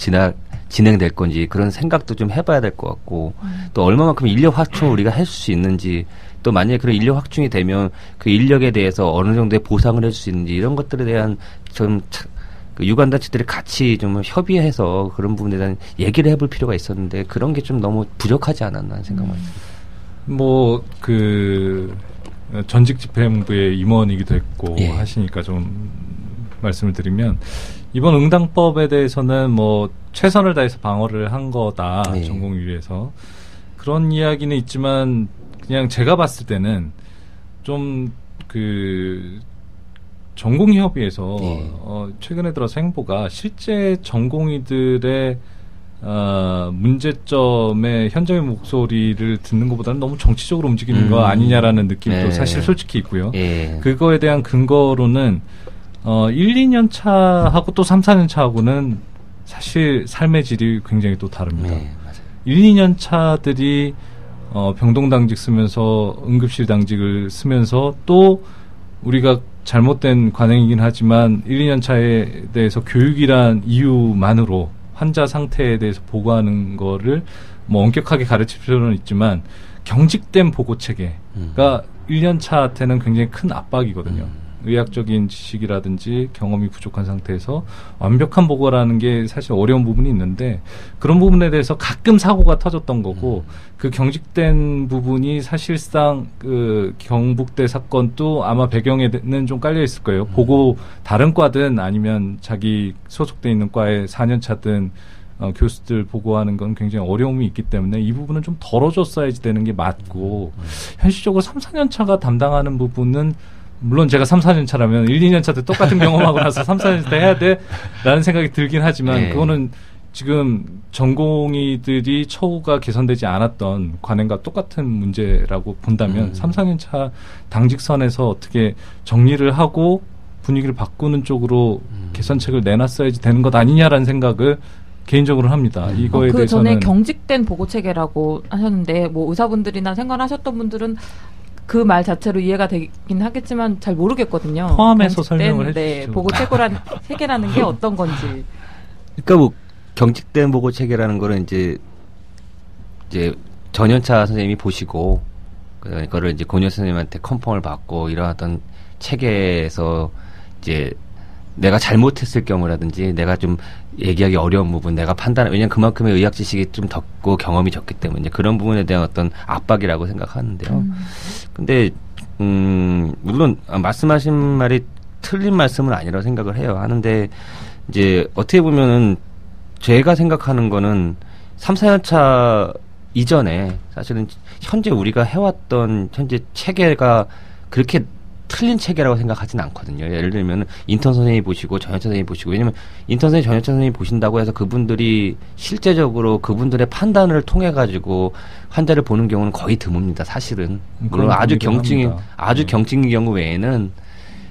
진행될 건지 그런 생각도 좀 해봐야 될 것 같고 또 얼마만큼 인력 확충을 우리가 할 수 있는지 또 만약에 그런 인력 확충이 되면 그 인력에 대해서 어느 정도의 보상을 해줄 수 있는지 이런 것들에 대한 좀 그 유관단체들이 같이 좀 협의해서 그런 부분에 대한 얘기를 해볼 필요가 있었는데 그런 게 좀 너무 부족하지 않았나 하는 생각만 뭐 그 전직 집행부의 임원이기도 했고 하시니까 좀 말씀을 드리면 이번 응당법에 대해서는 뭐 최선을 다해서 방어를 한 거다 전공의위에서 그런 이야기는 있지만 그냥 제가 봤을 때는 좀 그 전공의협의회에서 최근에 들어서 행보가 실제 전공의들의 문제점의 현장의 목소리를 듣는 것보다는 너무 정치적으로 움직이는 거 아니냐라는 느낌도 사실 솔직히 있고요. 그거에 대한 근거로는 1, 2년 차하고 또 3, 4년 차하고는 사실 삶의 질이 굉장히 또 다릅니다. 1, 2년 차들이 병동 당직 쓰면서 응급실 당직을 쓰면서 또 우리가 잘못된 관행이긴 하지만 1, 2년 차에 대해서 교육이란 이유만으로 환자 상태에 대해서 보고하는 거를 뭐 엄격하게 가르칠 필요는 있지만 경직된 보고 체계가 1년 차한테는 굉장히 큰 압박이거든요. 의학적인 지식이라든지 경험이 부족한 상태에서 완벽한 보고라는 게 사실 어려운 부분이 있는데 그런 부분에 대해서 가끔 사고가 터졌던 거고 그 경직된 부분이 사실상 그 경북대 사건도 아마 배경에는 좀 깔려 있을 거예요. 보고 다른 과든 아니면 자기 소속돼 있는 과에 4년 차든 교수들 보고하는 건 굉장히 어려움이 있기 때문에 이 부분은 좀 덜어줬어야지 되는 게 맞고 현실적으로 3, 4년 차가 담당하는 부분은 물론 제가 3, 4년 차라면 1, 2년 차 때 똑같은 경험하고 나서 3, 4년 차 때 해야 돼 라는 생각이 들긴 하지만 그거는 지금 전공의들이 처우가 개선되지 않았던 관행과 똑같은 문제라고 본다면 3, 4년 차 당직선에서 어떻게 정리를 하고 분위기를 바꾸는 쪽으로 개선책을 내놨어야지 되는 것 아니냐라는 생각을 개인적으로 합니다. 이거에 그 대해서는 전에 경직된 보고 체계라고 하셨는데 뭐 의사분들이나 생활하셨던 분들은 그 말 자체로 이해가 되긴 하겠지만 잘 모르겠거든요. 포함해서 설명을 해주시죠. 보고 체계라는 게 어떤 건지. 그러니까 뭐 경직된 보고 체계라는 거는 이제 전연차 선생님이 보시고 그거를 이제 고년 선생님한테 컨펌을 받고 이런 어떤 체계에서 이제 내가 잘못했을 경우라든지 내가 좀 얘기하기 어려운 부분 내가 왜냐면 그만큼의 의학 지식이 좀 적고 경험이 적기 때문에 그런 부분에 대한 어떤 압박이라고 생각하는데요. 근데 물론 말씀하신 말이 틀린 말씀은 아니라고 생각을 해요. 하는데 이제 어떻게 보면은 제가 생각하는 거는 3, 4년 차 이전에 사실은 현재 우리가 해왔던 현재 체계가 그렇게 틀린 체계라고 생각하진 않거든요. 예를 들면 인턴 선생님이 보시고 전연차 선생님이 보시고 왜냐면 인턴 선생님, 전연차 선생님이 보신다고 해서 그분들이 실제적으로 그분들의 판단을 통해 가지고 환자를 보는 경우는 거의 드뭅니다. 사실은 물론 아주 경증인 경우 외에는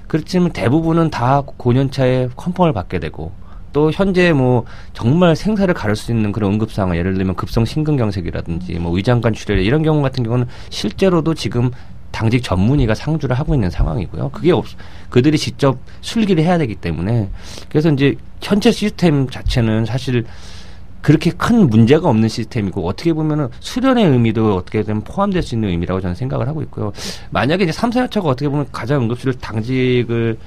그렇지만 대부분은 다 고년차에 컨펌을 받게 되고 또 현재 뭐 정말 생사를 가를 수 있는 그런 응급 상황 예를 들면 급성 심근경색이라든지 뭐 위장관 출혈 이런 경우 같은 경우는 실제로도 지금 당직 전문의가 상주를 하고 있는 상황이고요. 그들이 직접 술기를 해야 되기 때문에 그래서 이제 현재 시스템 자체는 사실 그렇게 큰 문제가 없는 시스템이고 어떻게 보면은 수련의 의미도 어떻게 되면 포함될 수 있는 의미라고 저는 생각을 하고 있고요. 만약에 이제 3, 4년차가 어떻게 보면 가장 응급실 당직을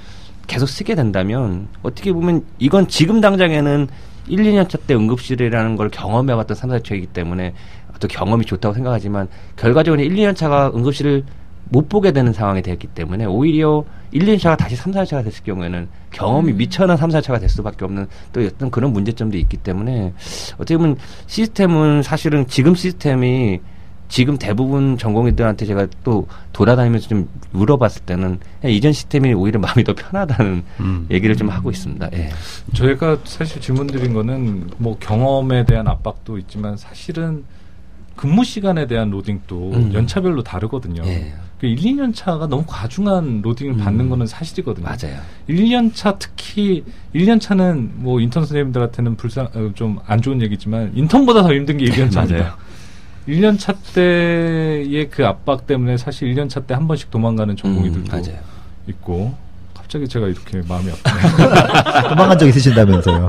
계속 쓰게 된다면 어떻게 보면 이건 지금 당장에는 1, 2년차 때 응급실이라는 걸 경험해봤던 3, 4차이기 때문에 어떤 경험이 좋다고 생각하지만 결과적으로 1, 2년차가 응급실을 못 보게 되는 상황이 됐기 때문에 오히려 1, 2년차가 다시 3, 4차가 됐을 경우에는 경험이 미천한 3, 4차가 될 수밖에 없는 또 어떤 그런 문제점도 있기 때문에 어떻게 보면 시스템은 사실은 지금 시스템이 지금 대부분 전공의들한테 제가 또 돌아다니면서 좀 물어봤을 때는 이전 시스템이 오히려 마음이 더 편하다는 얘기를 좀 하고 있습니다. 예. 저희가 사실 질문 드린 거는 뭐 경험에 대한 압박도 있지만 사실은 근무 시간에 대한 로딩도 연차별로 다르거든요. 예. 1, 2년 차가 너무 과중한 로딩을 받는 거는 사실이거든요. 맞아요. 1, 2년 차 특히 1년 차는 뭐 인턴 선생님들한테는 좀 안 좋은 얘기지만 인턴보다 더 힘든 게 1년 차입니다. 맞아요. 1년 차 때의 그 압박 때문에 사실 1년 차 때 한 번씩 도망가는 전공의들도 있고 갑자기 제가 이렇게 마음이 아프네요. 도망간 적 있으신다면서요?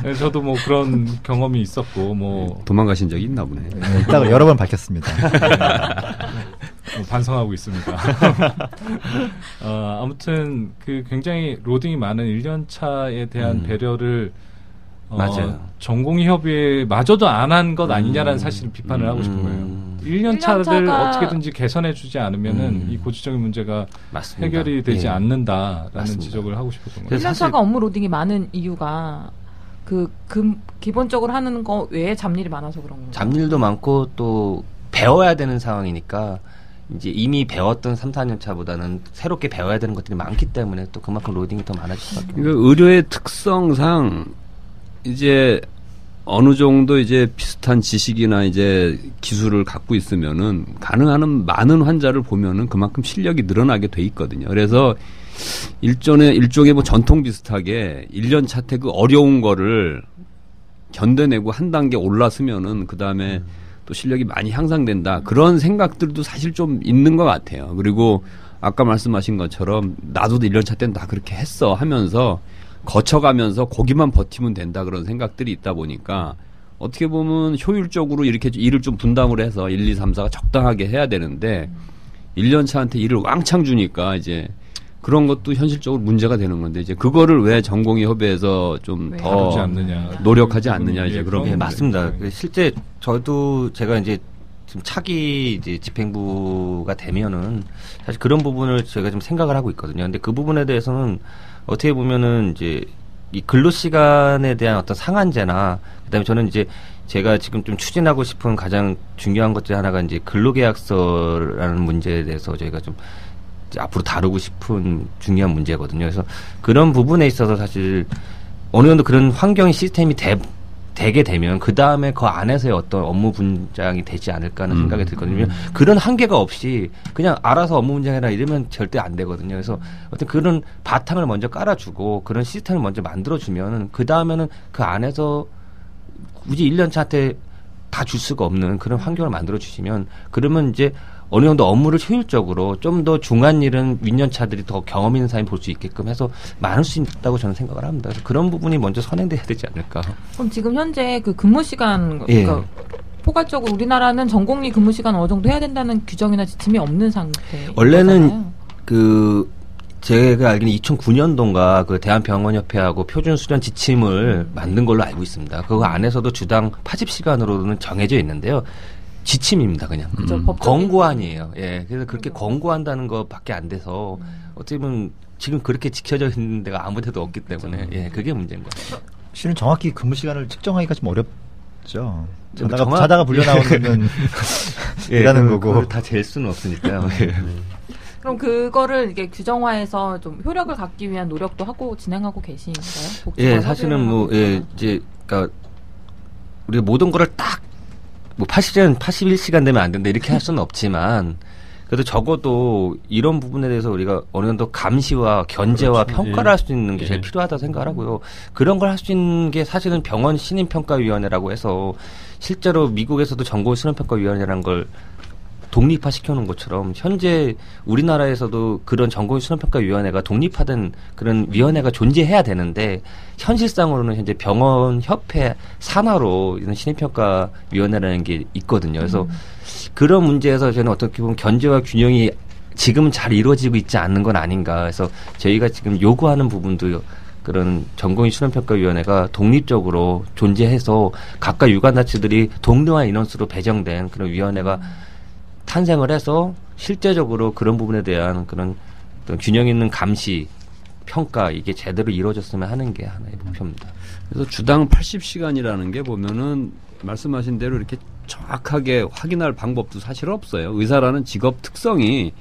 네, 저도 뭐 그런 경험이 있었고 뭐 도망가신 적이 있나 보네. 네, 이따가 여러 번 밝혔습니다. 반성하고 있습니다. 아무튼 그 굉장히 로딩이 많은 1년 차에 대한 배려를 맞아요. 전공의 협의회 마저도 안 한 것 아니냐라는 사실은 비판을 하고 싶은 거예요. 1년 차를 어떻게든지 개선해 주지 않으면은 이 고질적인 문제가 맞습니다. 해결이 되지 예. 않는다라는 맞습니다. 지적을 하고 싶었던 거예요. 1년 차가 업무 로딩이 많은 이유가 기본적으로 하는 거 외에 잡일이 많아서 그런 거예요. 잡일도 많고 또 배워야 되는 상황이니까 이제 이미 배웠던 3, 4년 차보다는 새롭게 배워야 되는 것들이 많기 때문에 또 그만큼 로딩이 더 많아질 수밖에 없어요. 그러니까 의료의 특성상 이제 어느 정도 이제 비슷한 지식이나 이제 기술을 갖고 있으면은 가능한 많은 환자를 보면은 그만큼 실력이 늘어나게 돼 있거든요. 그래서 일종의 뭐 전통 비슷하게 1년 차 때 그 어려운 거를 견뎌내고 한 단계 올라서면은 그 다음에 또 실력이 많이 향상된다. 그런 생각들도 사실 좀 있는 것 같아요. 그리고 아까 말씀하신 것처럼 나도 1년 차 때는 다 그렇게 했어 하면서 거쳐가면서 거기만 버티면 된다 그런 생각들이 있다 보니까 어떻게 보면 효율적으로 이렇게 일을 좀 분담을 해서 1, 2, 3, 4가 적당하게 해야 되는데 1년 차한테 일을 왕창 주니까 이제 그런 것도 현실적으로 문제가 되는 건데 이제 그거를 왜 전공의 협의에서 좀 더 노력하지 않느냐 이제 그런 게 맞습니다. 실제 저도 제가 이제 지금 차기 이제 집행부가 되면은 사실 그런 부분을 저희가 좀 생각을 하고 있거든요. 근데 그 부분에 대해서는 어떻게 보면은 이제 이 근로 시간에 대한 어떤 상한제나 그다음에 저는 이제 제가 지금 좀 추진하고 싶은 가장 중요한 것 중 하나가 이제 근로계약서라는 문제에 대해서 저희가 좀 앞으로 다루고 싶은 중요한 문제거든요. 그래서 그런 부분에 있어서 사실 어느 정도 그런 환경이 시스템이 되게 되면 그 다음에 그 안에서의 어떤 업무 분장이 되지 않을까 하는 생각이 들거든요. 그런 한계가 없이 그냥 알아서 업무 분장해라 이러면 절대 안 되거든요. 그래서 어떤 그런 바탕을 먼저 깔아주고 그런 시스템을 먼저 만들어주면 그 다음에는 그 안에서 굳이 1년 차한테 다 줄 수가 없는 그런 환경을 만들어주시면 그러면 이제 어느 정도 업무를 효율적으로 좀 더 중한 일은 윗년차들이 더 경험 있는 사람이 볼 수 있게끔 해서 많을 수 있다고 저는 생각을 합니다. 그래서 그런 부분이 먼저 선행돼야 되지 않을까. 그럼 지금 현재 그 근무 시간, 그러니까 포괄적으로 우리나라는 전공의 근무 시간 어느 정도 해야 된다는 규정이나 지침이 없는 상태. 원래는 그 제가 알기는 2009년도인가 그 대한병원협회하고 표준 수련 지침을 만든 걸로 알고 있습니다. 그거 안에서도 주당 80시간으로는 정해져 있는데요. 지침입니다, 그냥. 권고안이에요. 예. 그래서 그렇게 권고한다는 것밖에 안 돼서 어떻게 보면 지금 그렇게 지켜져 있는 데가 아무 데도 없기 때문에 예, 그게 문제인 것 같아요. 실은 정확히 근무 시간을 측정하기가 좀 어렵죠. 자다가 불려 나오면 일하는 거고. 그걸 다 잴 수는 없으니까요. 그럼 그거를 이게 규정화해서 좀 효력을 갖기 위한 노력도 하고 진행하고 계신가요? 예, 사실은 뭐 이제 그러니까 우리가 모든 거를 딱 뭐 81시간 되면 안 된다 이렇게 할 수는 없지만 그래도 적어도 이런 부분에 대해서 우리가 어느 정도 감시와 견제와 평가를 할 수 있는 게 제일 필요하다고 생각을 하고요. 그런 걸 할 수 있는 게 사실은 병원 신임평가위원회라고 해서 실제로 미국에서도 전공 수련평가위원회라는 걸 독립화 시켜놓은 것처럼 현재 우리나라에서도 그런 전공 수련평가위원회가 독립화된 그런 위원회가 존재해야 되는데 현실상으로는 현재 병원협회 산하로 이런 신임평가위원회라는 게 있거든요. 그래서 그런 문제에서 저는 어떻게 보면 견제와 균형이 지금은 잘 이루어지고 있지 않는 건 아닌가. 그래서 저희가 지금 요구하는 부분도 그런 전공의 수련평가위원회가 독립적으로 존재해서 각각 유관단체들이 동등한 인원수로 배정된 그런 위원회가 탄생을 해서 실제적으로 그런 부분에 대한 그런 균형 있는 감시, 평가 이게 제대로 이루어졌으면 하는 게 하나의 목표입니다. 그래서 주당 80시간이라는 게 보면은 말씀하신 대로 이렇게 정확하게 확인할 방법도 사실 없어요. 의사라는 직업 특성이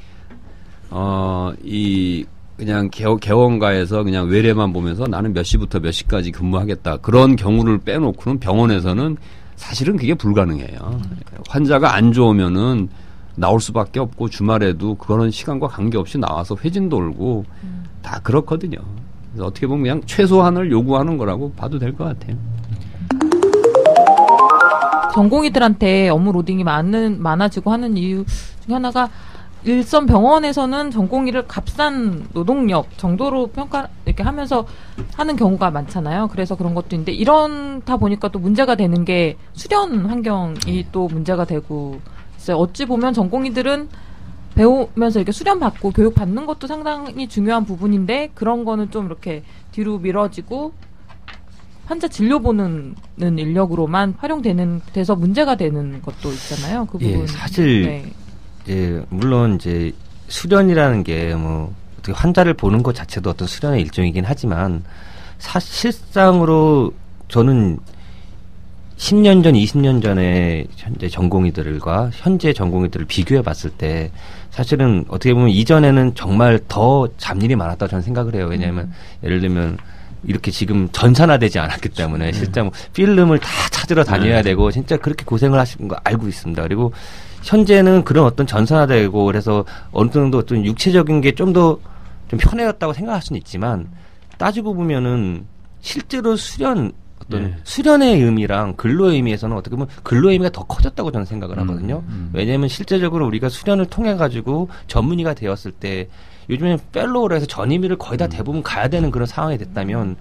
그냥 개원가에서 그냥 외래만 보면서 나는 몇 시부터 몇 시까지 근무하겠다. 그런 경우를 빼놓고는 병원에서는 사실은 그게 불가능해요. 환자가 안 좋으면은 나올 수밖에 없고 주말에도 그런 시간과 관계없이 나와서 회진 돌고 다 그렇거든요. 그래서 어떻게 보면 그냥 최소한을 요구하는 거라고 봐도 될 것 같아요. 전공의들한테 업무 로딩이 많아지고 하는 이유 중에 하나가 일선 병원에서는 전공의를 값싼 노동력 정도로 평가 이렇게 하면서 하는 경우가 많잖아요. 그래서 그런 것도 있는데 이런다 보니까 또 문제가 되는 게 수련 환경이 또 문제가 되고 있어요. 어찌 보면 전공의들은 배우면서 이렇게 수련받고 교육받는 것도 상당히 중요한 부분인데 그런 거는 좀 이렇게 뒤로 미뤄지고 환자 진료 보는 인력으로만 돼서 문제가 되는 것도 있잖아요. 그 부분. 예, 사실 물론 이제 수련이라는 게 뭐 어떻게 환자를 보는 것 자체도 어떤 수련의 일종이긴 하지만 사실상으로 저는 10년 전, 20년 전에 현재 전공의들과 현재 전공의들을 비교해 봤을 때 사실은 어떻게 보면 이전에는 정말 더 잡일이 많았다고 저는 생각을 해요. 왜냐하면 예를 들면 이렇게 지금 전산화되지 않았기 때문에 실제 뭐 필름을 다 찾으러 다녀야 되고 진짜 그렇게 고생을 하시는 거 알고 있습니다. 그리고 현재는 그런 어떤 전산화되고 그래서 어느 정도 어떤 육체적인 게 좀 더 좀 편해졌다고 생각할 수는 있지만 따지고 보면은 실제로 수련의 의미랑 근로의 의미에서는 어떻게 보면 근로의 의미가 더 커졌다고 저는 생각을 하거든요. 왜냐하면 실제적으로 우리가 수련을 통해 가지고 전문의가 되었을 때 요즘에 펠로우로 해서 전임의를 거의 다 대부분 가야 되는 그런 상황이 됐다면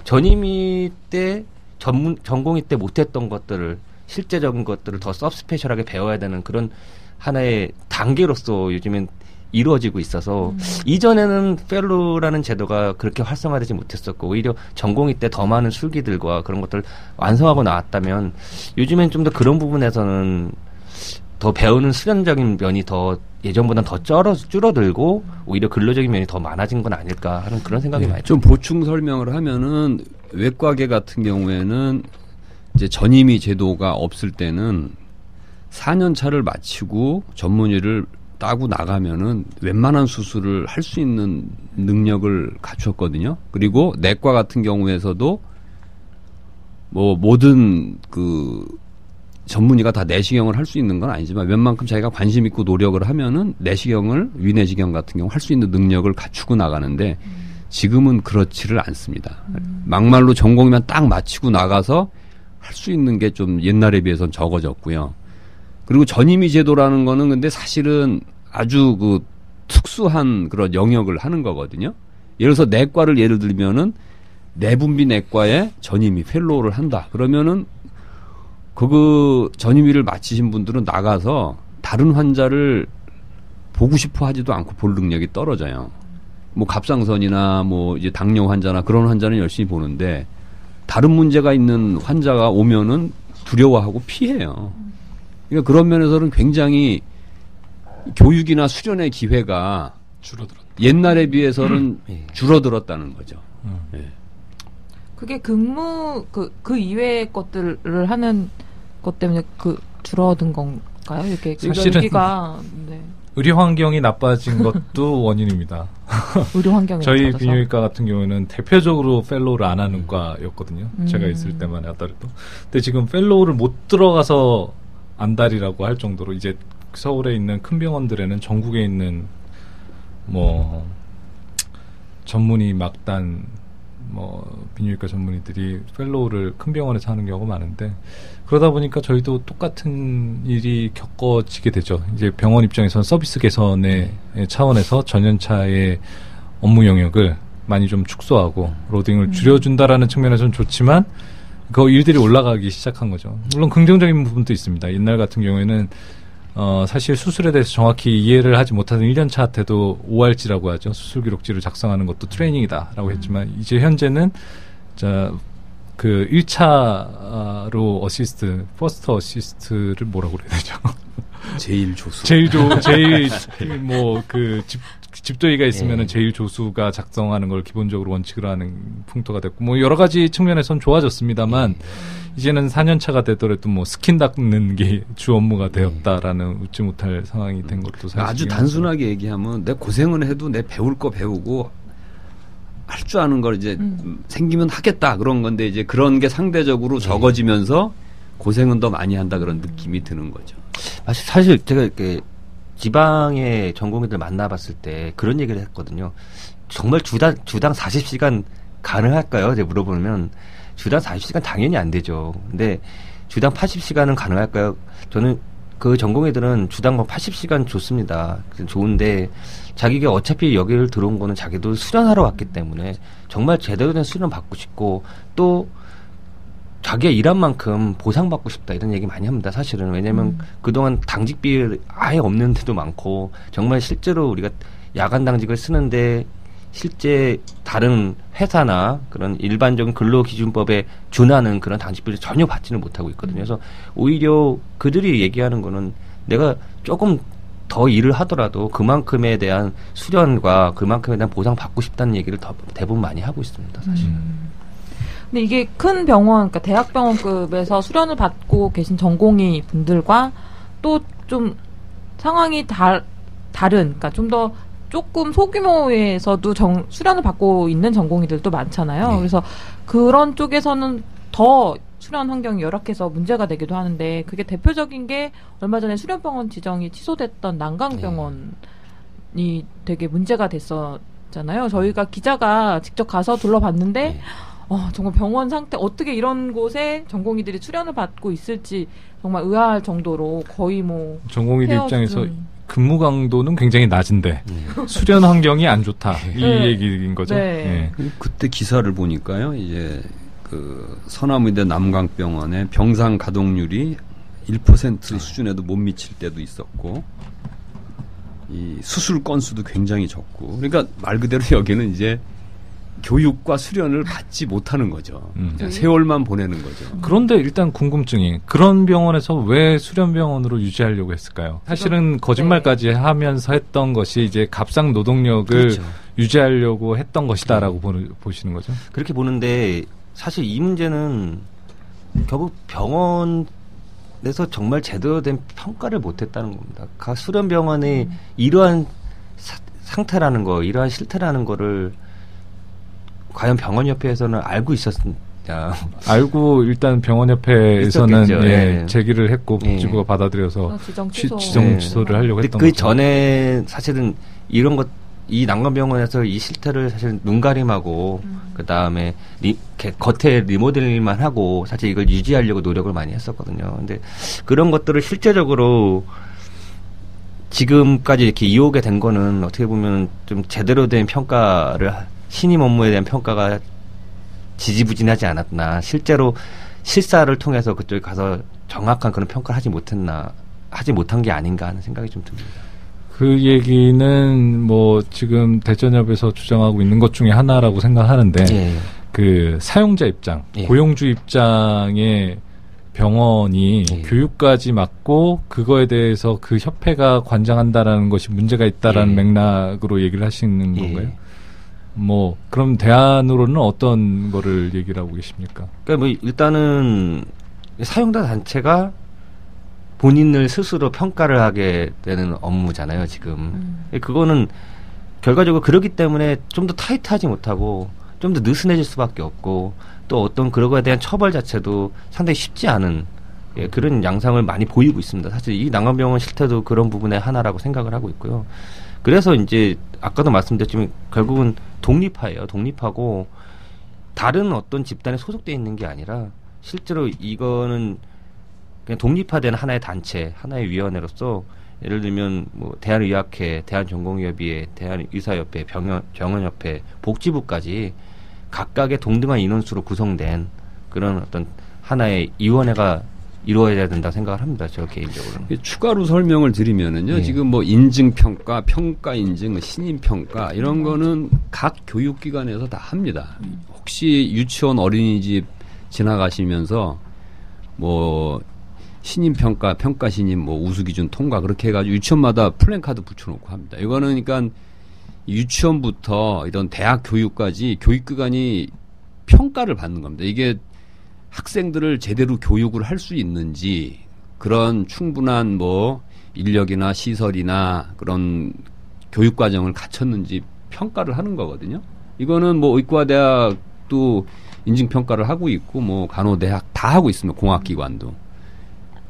전임의 때 전공의 때 못했던 것들을 실제적인 것들을 더 서브스페셜하게 배워야 되는 그런 하나의 단계로서 요즘엔 이루어지고 있어서 이전에는 펠로우라는 제도가 그렇게 활성화되지 못했었고 오히려 전공의 때 더 많은 술기들과 그런 것들을 완성하고 나왔다면 요즘엔 좀 더 그런 부분에서는 더 배우는 수련적인 면이 더 예전보다는 더 줄어들고 오히려 근로적인 면이 더 많아진 건 아닐까 하는 그런 생각이 많이 좀 보충 설명을 하면은 외과계 같은 경우에는 이제 전임의 제도가 없을 때는 4년 차를 마치고 전문의를 따고 나가면은 웬만한 수술을 할 수 있는 능력을 갖췄거든요. 그리고 내과 같은 경우에서도 뭐 모든 그 전문의가 다 내시경을 할 수 있는 건 아니지만 웬만큼 자기가 관심 있고 노력을 하면은 내시경을 위내시경 같은 경우 할 수 있는 능력을 갖추고 나가는데 지금은 그렇지를 않습니다. 막말로 전공이면 딱 마치고 나가서 할 수 있는 게 좀 옛날에 비해서는 적어졌고요. 그리고 전임의 제도라는 거는 근데 사실은 아주 그 특수한 그런 영역을 하는 거거든요. 예를 들어서 내과를 예를 들면은 내분비 내과에 전임의 펠로우를 한다. 그러면은 그 전임의를 마치신 분들은 나가서 다른 환자를 보고 싶어 하지도 않고 볼 능력이 떨어져요. 뭐 갑상선이나 뭐 이제 당뇨 환자나 그런 환자는 열심히 보는데 다른 문제가 있는 환자가 오면은 두려워하고 피해요. 그러니까 그런 면에서는 굉장히 교육이나 수련의 기회가 옛날에 비해서는 줄어들었다는 거죠. 네. 그게 근무 그 이외의 것들을 하는 것 때문에 줄어든 건가요? 이게 사실은 여기가 의료 환경이 나빠진 것도 원인입니다. 의료 환경이 저희 비뇨기과 같은 경우에는 대표적으로 펠로우를 안 하는 과였거든요. 제가 있을 때만 하더라도. 근데 지금 펠로우를 못 들어가서 안달이라고 할 정도로 이제 서울에 있는 큰 병원들에는 전국에 있는 뭐 전문의 막단 비뇨기과 전문의들이 펠로우를 큰 병원에서 하는 경우가 많은데 그러다 보니까 저희도 똑같은 일이 겪어지게 되죠. 이제 병원 입장에서는 서비스 개선의 차원에서 전연차의 업무 영역을 많이 좀 축소하고 로딩을 줄여준다라는 측면에서는 좋지만 그 일들이 올라가기 시작한 거죠. 물론 긍정적인 부분도 있습니다. 옛날 같은 경우에는 사실 수술에 대해서 정확히 이해를 하지 못하는 1년차 때도 ORG라고 하죠. 수술 기록지를 작성하는 것도 트레이닝이다라고 했지만 이제 현재는 그 1차로 어시스트, 퍼스트 어시스트를 뭐라고 그래야 되죠? 제일 조수. 제일 뭐 그 집도의가 있으면은 제일 조수가 작성하는 걸 기본적으로 원칙으로 하는 풍토가 됐고 뭐 여러 가지 측면에선 좋아졌습니다만 이제는 4년차가 되더라도 뭐 스킨 닦는 게 주 업무가 되었다라는 웃지 못할 상황이 된 것도 사실 아주 단순하게 얘기하면 내 고생은 해도 내 배울 거 배우고 할 줄 아는 걸 이제 생기면 하겠다 그런 건데 이제 그런 게 상대적으로 적어지면서 고생은 더 많이 한다 그런 느낌이 드는 거죠. 사실 제가 이렇게 지방의 전공의들 만나봤을 때 그런 얘기를 했거든요. 정말 주당 40시간 가능할까요? 이제 물어보면 주당 40시간 당연히 안 되죠. 근데 주당 80시간은 가능할까요? 저는 그 전공의들은 주당 뭐 80시간 좋습니다. 좋은데 자기가 어차피 여기를 들어온 거는 자기도 수련하러 왔기 때문에 정말 제대로 된 수련 받고 싶고 또 자기가 일한 만큼 보상받고 싶다 이런 얘기 많이 합니다. 사실은. 왜냐하면 그동안 당직비 아예 없는 데도 많고 정말 실제로 우리가 야간 당직을 쓰는데 실제 다른 회사나 그런 일반적인 근로기준법에 준하는 그런 당직비를 전혀 받지는 못하고 있거든요. 그래서 오히려 그들이 얘기하는 거는 내가 조금 더 일을 하더라도 그만큼에 대한 수련과 그만큼에 대한 보상 받고 싶다는 얘기를 대부분 많이 하고 있습니다. 사실. 근데 이게 큰 병원, 그러니까 대학병원급에서 수련을 받고 계신 전공의 분들과 또 좀 상황이 다른, 그러니까 좀 더 조금 소규모에서도 수련을 받고 있는 전공의들도 많잖아요. 그래서 그런 쪽에서는 더 수련 환경이 열악해서 문제가 되기도 하는데 그게 대표적인 게 얼마 전에 수련병원 지정이 취소됐던 난강병원이 되게 문제가 됐었잖아요. 저희가 기자가 직접 가서 둘러봤는데 정말 병원 상태 어떻게 이런 곳에 전공의들이 수련을 받고 있을지 정말 의아할 정도로 거의 뭐 전공의들 입장에서 근무 강도는 굉장히 낮은데 수련 환경이 안 좋다 이 얘기인 거죠. 네. 그때 기사를 보니까요. 이제 그 서남의대 남강병원의 병상 가동률이 1% 수준에도 못 미칠 때도 있었고 이 수술 건수도 굉장히 적고 그러니까 말 그대로 여기는 이제 교육과 수련을 받지 못하는 거죠. 세월만 보내는 거죠. 그런데 일단 궁금증이 그런 병원에서 왜 수련병원으로 유지하려고 했을까요? 사실은 거짓말까지 하면서 했던 것이 이제 값상 노동력을 유지하려고 했던 것이다라고 보시는 거죠? 그렇게 보는데 사실 이 문제는 결국 병원에서 정말 제대로 된 평가를 못했다는 겁니다. 각 수련병원의 이러한 상태라는 거, 이러한 실태라는 거를 과연 병원협회에서는 알고 있었냐. 알고 일단 병원협회에서는 제기를 했고 복지부가 받아들여서 지정 취소를 하려고 했던 거죠. 그 전에 사실은 이런 것, 이 난강병원에서 이 실태를 사실 눈가림하고 그 다음에 겉에 리모델링만 하고 사실 이걸 유지하려고 노력을 많이 했었거든요. 근데 그런 것들을 실제적으로 지금까지 이렇게 이어오게 된 거는 어떻게 보면 좀 제대로 된 평가를 신임 업무에 대한 평가가 지지부진하지 않았나. 실제로 실사를 통해서 그쪽에 가서 정확한 그런 평가를 하지 못한 게 아닌가 하는 생각이 좀 듭니다. 그 얘기는 뭐 지금 대전협에서 주장하고 있는 것 중에 하나라고 생각하는데 그 사용자 입장, 고용주 입장에 병원이 교육까지 맡고 그거에 대해서 그 협회가 관장한다라는 것이 문제가 있다라는 맥락으로 얘기를 하시는 건가요? 뭐 그럼 대안으로는 어떤 거를 얘기를 하고 계십니까? 그러니까 뭐 일단은 사용자 단체가 본인을 스스로 평가를 하게 되는 업무잖아요, 지금. 그거는 결과적으로 그렇기 때문에 좀 더 타이트하지 못하고 좀 더 느슨해질 수밖에 없고 또 어떤 그런 거에 대한 처벌 자체도 상당히 쉽지 않은 그런 양상을 많이 보이고 있습니다. 사실 이 난강병원 실태도 그런 부분의 하나라고 생각을 하고 있고요. 그래서 이제 아까도 말씀드렸지만 결국은 독립화예요. 독립하고 다른 어떤 집단에 소속되어 있는 게 아니라 실제로 이거는 그냥 독립화된 하나의 단체, 하나의 위원회로서 예를 들면 뭐 대한의학회, 대한전공의협의회, 대한의사협회, 병원협회, 복지부까지 각각의 동등한 인원수로 구성된 그런 어떤 하나의 위원회가 이루어져야 된다고 생각을 합니다. 저 개인적으로는. 추가로 설명을 드리면은요. 지금 뭐 인증평가, 평가인증, 신임평가 이런 거는 각 교육기관에서 다 합니다. 혹시 유치원 어린이집 지나가시면서 뭐 신임평가, 평가신임, 뭐 우수기준 통과 그렇게 해가지고 유치원마다 플랜카드 붙여놓고 합니다. 이거는 그러니까 유치원부터 이런 대학 교육까지 교육기관이 평가를 받는 겁니다. 이게 학생들을 제대로 교육을 할 수 있는지 그런 충분한 뭐 인력이나 시설이나 그런 교육 과정을 갖췄는지 평가를 하는 거거든요. 이거는 뭐 의과대학도 인증평가를 하고 있고 뭐 간호대학 다 하고 있습니다. 공학기관도.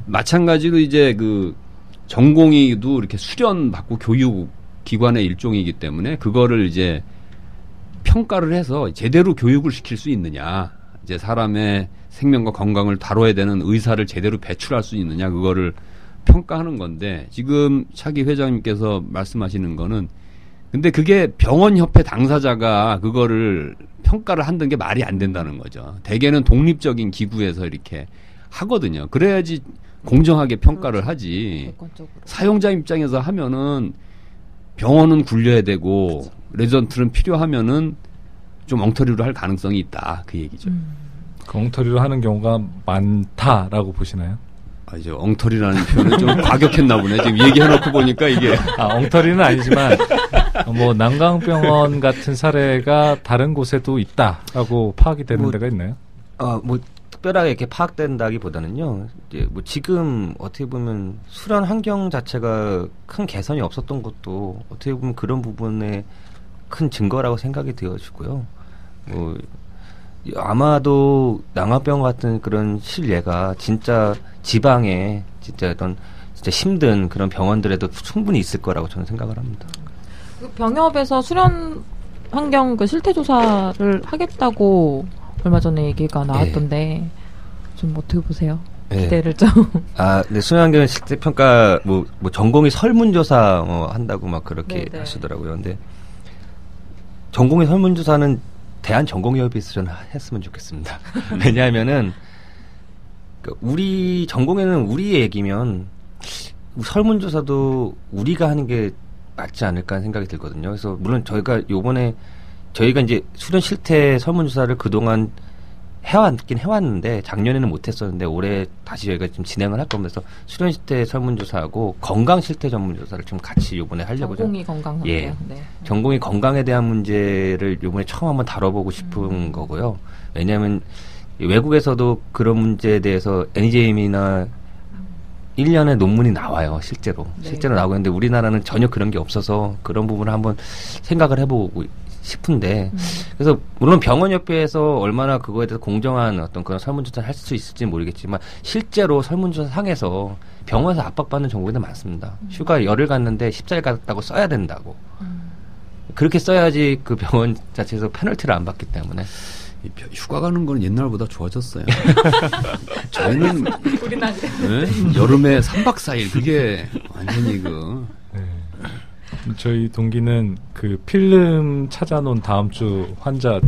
마찬가지로 이제 그 전공의도 이렇게 수련받고 교육기관의 일종이기 때문에 그거를 이제 평가를 해서 제대로 교육을 시킬 수 있느냐. 이제 사람의 생명과 건강을 다뤄야 되는 의사를 제대로 배출할 수 있느냐. 그거를 평가하는 건데 지금 차기 회장님께서 말씀하시는 거는 근데 그게 병원협회 당사자가 그거를 평가를 한다는 게 말이 안 된다는 거죠. 대개는 독립적인 기구에서 이렇게 하거든요. 그래야지 공정하게 평가를 하지. 사용자 입장에서 하면은 병원은 굴려야 되고 레전트는 필요하면은 좀 엉터리로 할 가능성이 있다. 그 얘기죠. 그 엉터리로 하는 경우가 많다라고 보시나요? 아, 이제 엉터리라는 표현은 좀 과격했나 보네. 지금 얘기해놓고 보니까 이게. 엉터리는 아니지만, 뭐, 난강병원 같은 사례가 다른 곳에도 있다라고 파악이 되는 데가 있나요? 뭐, 특별하게 이렇게 파악된다기보다는요, 이제 뭐, 지금 어떻게 보면 수련 환경 자체가 큰 개선이 없었던 것도 어떻게 보면 그런 부분에 큰 증거라고 생각이 되어지고요. 뭐, 아마도 난강병원 같은 그런 실례가 진짜 지방에 진짜 어떤 진짜 힘든 그런 병원들에도 충분히 있을 거라고 저는 생각을 합니다. 병협에서 수련 환경 그 실태 조사를 하겠다고 얼마 전에 얘기가 나왔던데 좀 어떻게 보세요? 기대를 좀. 네, 수련 환경 실태 평가 뭐 전공의 설문조사 한다고 막 그렇게 하시더라고요. 근데 전공의 설문조사는 대한전공의협에서 저는 했으면 좋겠습니다. 왜냐하면은 우리 전공에는 우리의 얘기면 설문조사도 우리가 하는 게 맞지 않을까 생각이 들거든요. 그래서 물론 저희가 이제 수련 실태 설문조사를 그동안 해왔는데 작년에는 못했었는데 올해 다시 저희가 좀 진행을 할 겁니다. 그래서 수련 실태 설문조사하고 건강 실태 전문조사를 좀 같이 요번에 하려고. 전공의 건강. 네. 전공의 건강에 대한 문제를 요번에 처음 한번 다뤄보고 싶은 거고요. 왜냐하면 외국에서도 그런 문제에 대해서 NEJM이나 1년에 논문이 나와요. 실제로 나오고 있는데 우리나라는 전혀 그런 게 없어서 그런 부분을 한번 생각을 해보고 싶은데 그래서 물론 병원협회에서 얼마나 그거에 대해서 공정한 어떤 그런 설문조사를 할 수 있을지 모르겠지만 실제로 설문조사 상에서 병원에서 압박받는 정보가 많습니다. 휴가 열흘 갔는데 14일 갔다고 써야 된다고. 그렇게 써야지 그 병원 자체에서 페널티를 안 받기 때문에. 휴가 가는 건 옛날보다 좋아졌어요. 저희는 여름에 3박 4일 그게 완전히 저희 동기는 그 필름 찾아놓은 다음 주 환자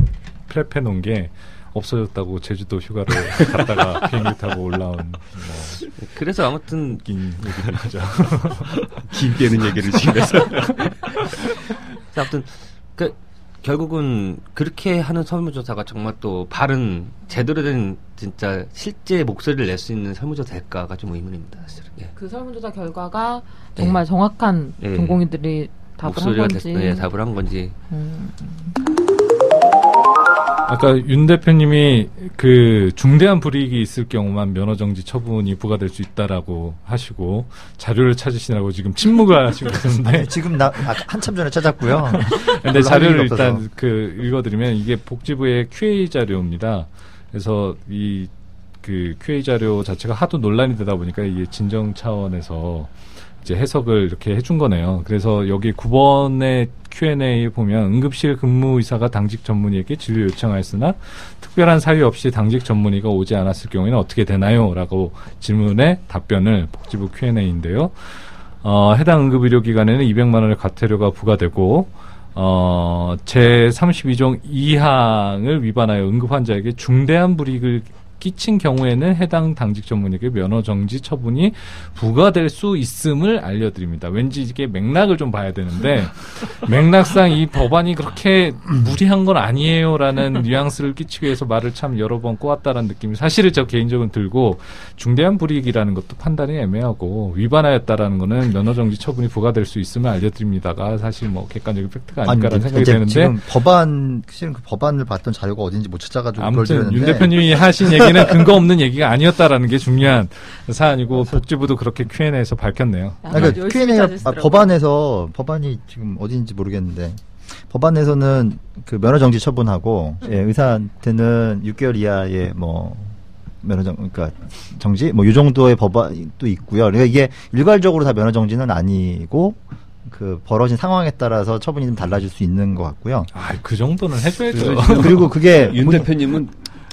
프랩해 놓은 게 없어졌다고 제주도 휴가를 갔다가 비행기 타고 올라온 그래서 아무튼 긴 얘기를 하죠. 긴 빼는 얘기를 지금 해서 아무튼 결국은 그렇게 하는 설문조사가 정말 또 바른 제대로 된 진짜 실제 목소리를 낼 수 있는 설문조사 될까가 좀 의문입니다. 사실은. 그 설문조사 결과가 정말 정확한 전공의들이 답을 한 건지. 답을 한 건지. 아까 윤 대표님이 그 중대한 불이익이 있을 경우만 면허정지 처분이 부과될 수 있다라고 하시고 자료를 찾으시느라고 지금 침묵을 하시고 있는데 지금 한참 전에 찾았고요. 근데 자료를 일단 읽어드리면 이게 복지부의 QA 자료입니다. 그래서 그 QA 자료 자체가 하도 논란이 되다 보니까 이게 진정 차원에서 이제 해석을 이렇게 해준 거네요. 그래서 여기 9번의 Q&A에 보면 응급실 근무의사가 당직 전문의에게 진료 요청하였으나 특별한 사유 없이 당직 전문의가 오지 않았을 경우에는 어떻게 되나요? 라고 질문에 답변을 복지부 Q&A인데요. 해당 응급의료기관에는 200만 원의 과태료가 부과되고 제32종 2항을 위반하여 응급환자에게 중대한 불이익을 끼친 경우에는 해당 당직 전문의에게 면허 정지 처분이 부과될 수 있음을 알려드립니다. 왠지 이게 맥락을 좀 봐야 되는데 맥락상 이 법안이 그렇게 무리한 건 아니에요라는 뉘앙스를 끼치기 위해서 말을 참 여러 번 꼬았다라는 느낌이 사실은 저 개인적으로 들고 중대한 불이익이라는 것도 판단이 애매하고 위반하였다라는 거는 면허 정지 처분이 부과될 수 있음을 알려드립니다가 사실 뭐 객관적인 팩트가 아닐까라는 생각이 드는데 지금 실은 그 법안을 봤던 자료가 어딘지 못 찾아가지고 아무튼 윤 대표님이 하신 얘기는 근거 없는 얘기가 아니었다라는 게 중요한 사안이고 복지부도 그렇게 Q&A에서 밝혔네요. 그러니까 Q&A가 법안이 지금 어딘지 모르겠는데 법안에서는 그 면허 정지 처분하고 의사한테는 6개월 이하의 뭐 그러니까 정지 뭐 이 정도의 법안도 있고요. 그러니까 이게 일괄적으로 다 면허 정지는 아니고 그 벌어진 상황에 따라서 처분이 좀 달라질 수 있는 것 같고요. 그 정도는 해줘야죠. 그리고 그게 윤 대표님은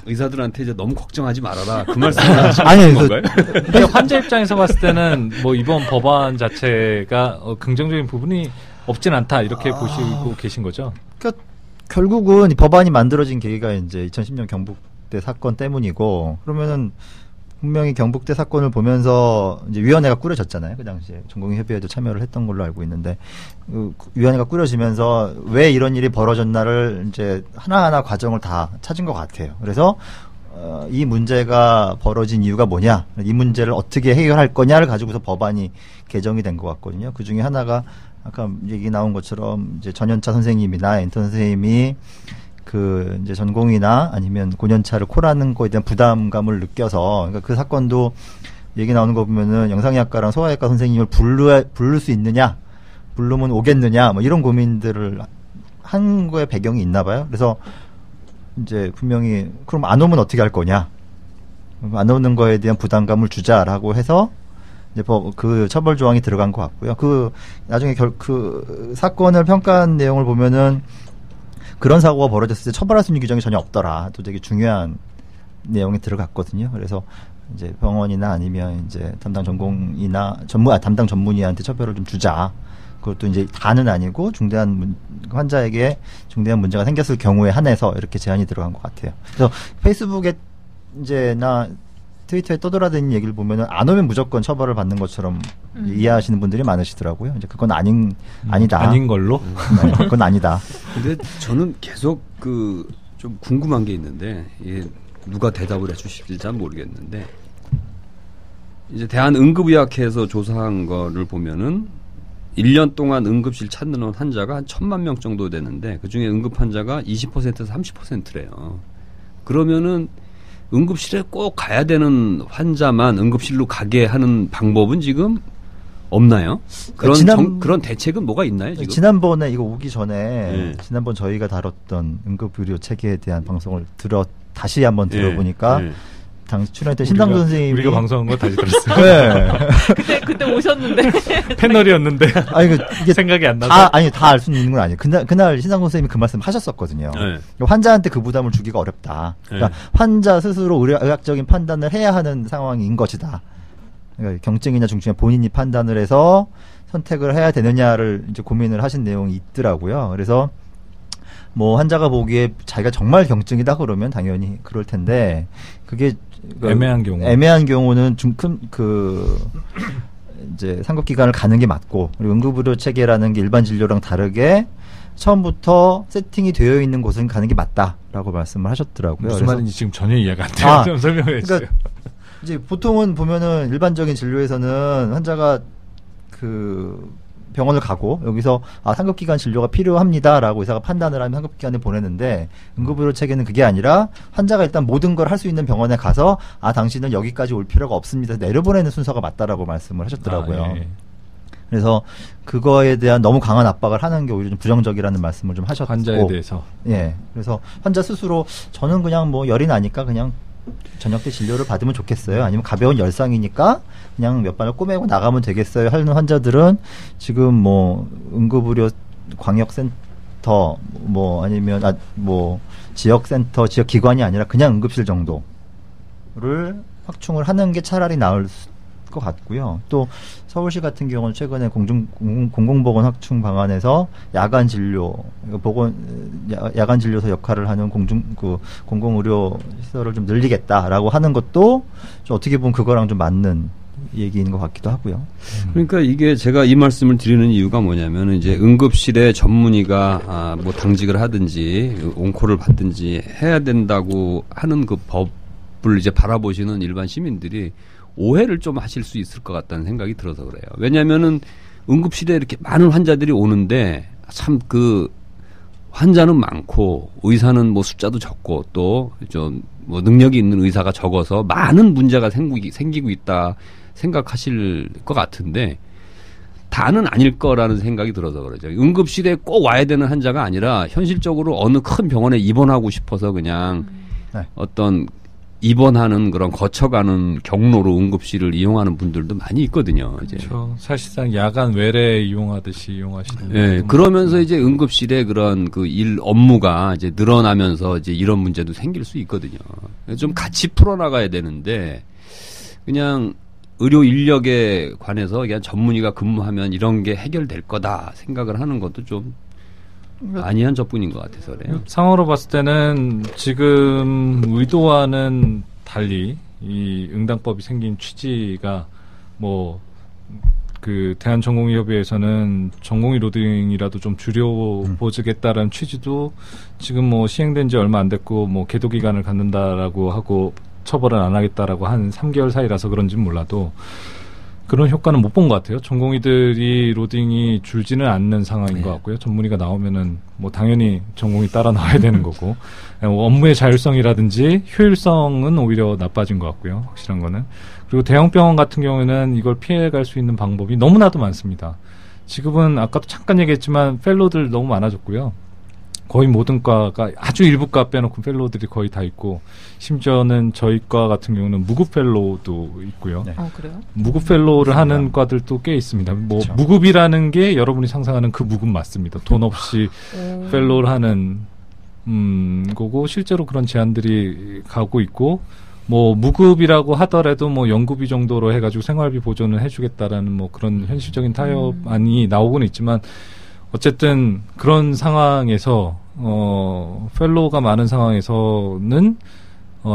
의사들한테 이제 너무 걱정하지 말아라 그 말씀을 하시는 건가요? 근데 환자 입장에서 봤을 때는 뭐 이번 법안 자체가 긍정적인 부분이 없진 않다 이렇게 보시고 계신 거죠? 그러니까 결국은 이 법안이 만들어진 계기가 이제 2010년 경북대 사건 때문이고 그러면은 분명히 경북대 사건을 보면서 이제 위원회가 꾸려졌잖아요. 그 당시에 전공의협의회도 참여를 했던 걸로 알고 있는데 그 위원회가 꾸려지면서 왜 이런 일이 벌어졌나를 이제 하나하나 과정을 다 찾은 것 같아요. 그래서 이 문제가 벌어진 이유가 뭐냐, 이 문제를 어떻게 해결할 거냐를 가지고서 법안이 개정이 된 것 같거든요. 그 중에 하나가 아까 얘기 나온 것처럼 이제 전연차 선생님이나 인턴 선생님이 그 이제 전공이나 아니면 고년차를 콜하는 거에 대한 부담감을 느껴서 그러니까 그 사건도 얘기 나오는 거 보면은 영상의학과랑 소아의학과 선생님을 부를 수 있느냐, 부르면 오겠느냐, 뭐 이런 고민들을 한 거에 배경이 있나 봐요. 그래서 이제 분명히 그럼 안 오면 어떻게 할 거냐, 안 오는 거에 대한 부담감을 주자라고 해서 이제 그 처벌 조항이 들어간 것 같고요. 그 나중에 그 사건을 평가한 내용을 보면은 그런 사고가 벌어졌을 때 처벌할 수 있는 규정이 전혀 없더라. 또 되게 중요한 내용이 들어갔거든요. 그래서 이제 병원이나 아니면 이제 담당 전공이나 담당 전문의한테 처벌을 좀 주자. 그것도 이제 다는 아니고 중대한 환자에게 중대한 문제가 생겼을 경우에 한해서 이렇게 제한이 들어간 것 같아요. 그래서 페이스북에 이제나 트위터에 떠돌아다니는 얘기를 보면은 안 오면 무조건 처벌을 받는 것처럼 이해하시는 분들이 많으시더라고요. 이제 그건 아니다. 아닌 걸로? 네, 그건 아니다. 근데 저는 계속 좀 궁금한 게 있는데 누가 대답을 해주실지 잘 모르겠는데 이제 대한응급의학회에서 조사한 거를 보면은 1년 동안 응급실 찾는 환자가 한 1,000만 명 정도 되는데 그 중에 응급 환자가 20%에서 30%래요. 그러면은 응급실에 꼭 가야 되는 환자만 응급실로 가게 하는 방법은 지금 없나요? 그런 대책은 뭐가 있나요, 지금? 지난번에 이거 오기 전에 지난번 저희가 다뤘던 응급의료 체계에 대한 방송을 다시 한번 들어보니까 당시 출연했던 신당도 선생님이 우리가 방송한 거 다시 들었어요. 네. 그때 오셨는데 패널이었는데. 이게 생각이 안 나서. 다 알 수 있는 건 아니에요. 그날 신당도 선생님이 그 말씀 하셨었거든요. 환자한테 그 부담을 주기가 어렵다. 그러니까 환자 스스로 의학적인 판단을 해야 하는 상황인 것이다. 그러니까 경증이냐 중증이냐 본인이 판단을 해서 선택을 해야 되느냐를 이제 고민을 하신 내용이 있더라고요. 그래서 뭐 환자가 보기에 자기가 정말 경증이다 그러면 당연히 그럴 텐데 그게 애매한 경우는 이제 상급기관을 가는 게 맞고 그리고 응급의료 체계라는 게 일반 진료랑 다르게 처음부터 세팅이 되어 있는 곳은 가는 게 맞다라고 말씀을 하셨더라고요. 무슨 말인지 지금 전혀 이해가 안 돼요. 좀 설명해 주세요. 그러니까 이제 보통은 보면은 일반적인 진료에서는 환자가 병원을 가고 여기서 상급기관 진료가 필요합니다라고 의사가 판단을 하면 상급기관에 보내는데 응급의료 체계는 그게 아니라 환자가 일단 모든 걸 할 수 있는 병원에 가서 당신은 여기까지 올 필요가 없습니다. 내려보내는 순서가 맞다라고 말씀을 하셨더라고요. 그래서 그거에 대한 너무 강한 압박을 하는 게 오히려 좀 부정적이라는 말씀을 좀 하셨고 환자에 대해서. 그래서 환자 스스로 저는 그냥 뭐 열이 나니까 그냥 저녁 때 진료를 받으면 좋겠어요. 아니면 가벼운 열상이니까 그냥 몇 바늘 꼬매고 나가면 되겠어요 하는 환자들은 지금 뭐 응급의료 광역센터 뭐 아니면 뭐 지역센터 지역기관이 아니라 그냥 응급실 정도를 확충을 하는 게 차라리 나을 것 같고요. 또 서울시 같은 경우는 최근에 공공보건 확충 방안에서 야간 진료 야간 진료소 역할을 하는 공공의료 시설을 좀 늘리겠다라고 하는 것도 좀 어떻게 보면 그거랑 좀 맞는 얘기인 것 같기도 하고요. 그러니까 이게 제가 이 말씀을 드리는 이유가 뭐냐면 이제 응급실에 전문의가 뭐 당직을 하든지 온콜을 받든지 해야 된다고 하는 그 법을 이제 바라보시는 일반 시민들이 오해를 좀 하실 수 있을 것 같다는 생각이 들어서 그래요. 왜냐하면은 응급실에 이렇게 많은 환자들이 오는데 참 그 환자는 많고 의사는 뭐 숫자도 적고 또 좀 뭐 능력이 있는 의사가 적어서 많은 문제가 생기고 있다 생각하실 것 같은데 다는 아닐 거라는 생각이 들어서 그러죠. 응급실에 꼭 와야 되는 환자가 아니라 현실적으로 어느 큰 병원에 입원하고 싶어서 그냥 어떤 입원하는 그런 거쳐가는 경로로 응급실을 이용하는 분들도 많이 있거든요. 이제. 그렇죠. 사실상 야간 외래 이용하듯이 이용하시는. 네, 그러면서 이제 응급실의 그런 그 일 업무가 이제 늘어나면서 이제 이런 문제도 생길 수 있거든요. 좀 같이 풀어나가야 되는데 그냥 의료 인력에 관해서 그냥 전문의가 근무하면 이런 게 해결될 거다 생각을 하는 것도 좀 아니한 접근인 것 같아서 그래요. 상황으로 봤을 때는 지금 의도와는 달리 이 응당법이 생긴 취지가 뭐 그 대한전공의협의회에서는 전공의 로딩이라도 좀 줄여보겠다라는 취지도 지금 뭐 시행된 지 얼마 안 됐고 뭐 계도 기간을 갖는다라고 하고 처벌을 안 하겠다라고 한 3개월 사이라서 그런지는 몰라도 그런 효과는 못 본 것 같아요. 전공의들이 로딩이 줄지는 않는 상황인 것 같고요. 전문의가 나오면은 뭐 당연히 전공이 따라 나와야 되는 거고 업무의 자율성이라든지 효율성은 오히려 나빠진 것 같고요. 확실한 거는. 그리고 대형 병원 같은 경우에는 이걸 피해갈 수 있는 방법이 너무나도 많습니다. 지금은 아까도 잠깐 얘기했지만 펠로들 너무 많아졌고요. 거의 모든 과가 아주 일부 과 빼놓고 펠로들이 거의 다 있고 심지어는 저희 과 같은 경우는 무급 펠로도 있고요. 네. 그래요? 무급 펠로를 하는 과들도 꽤 있습니다. 뭐 그렇죠. 무급이라는 게 여러분이 상상하는 그 무급 맞습니다. 돈 없이 펠로를 하는 거고 실제로 그런 제안들이 가고 있고 뭐 무급이라고 하더라도 뭐 연구비 정도로 해가지고 생활비 보존을 해주겠다라는 뭐 그런 현실적인 타협안이 나오고는 있지만 어쨌든 그런 상황에서 펠로우가 많은 상황에서는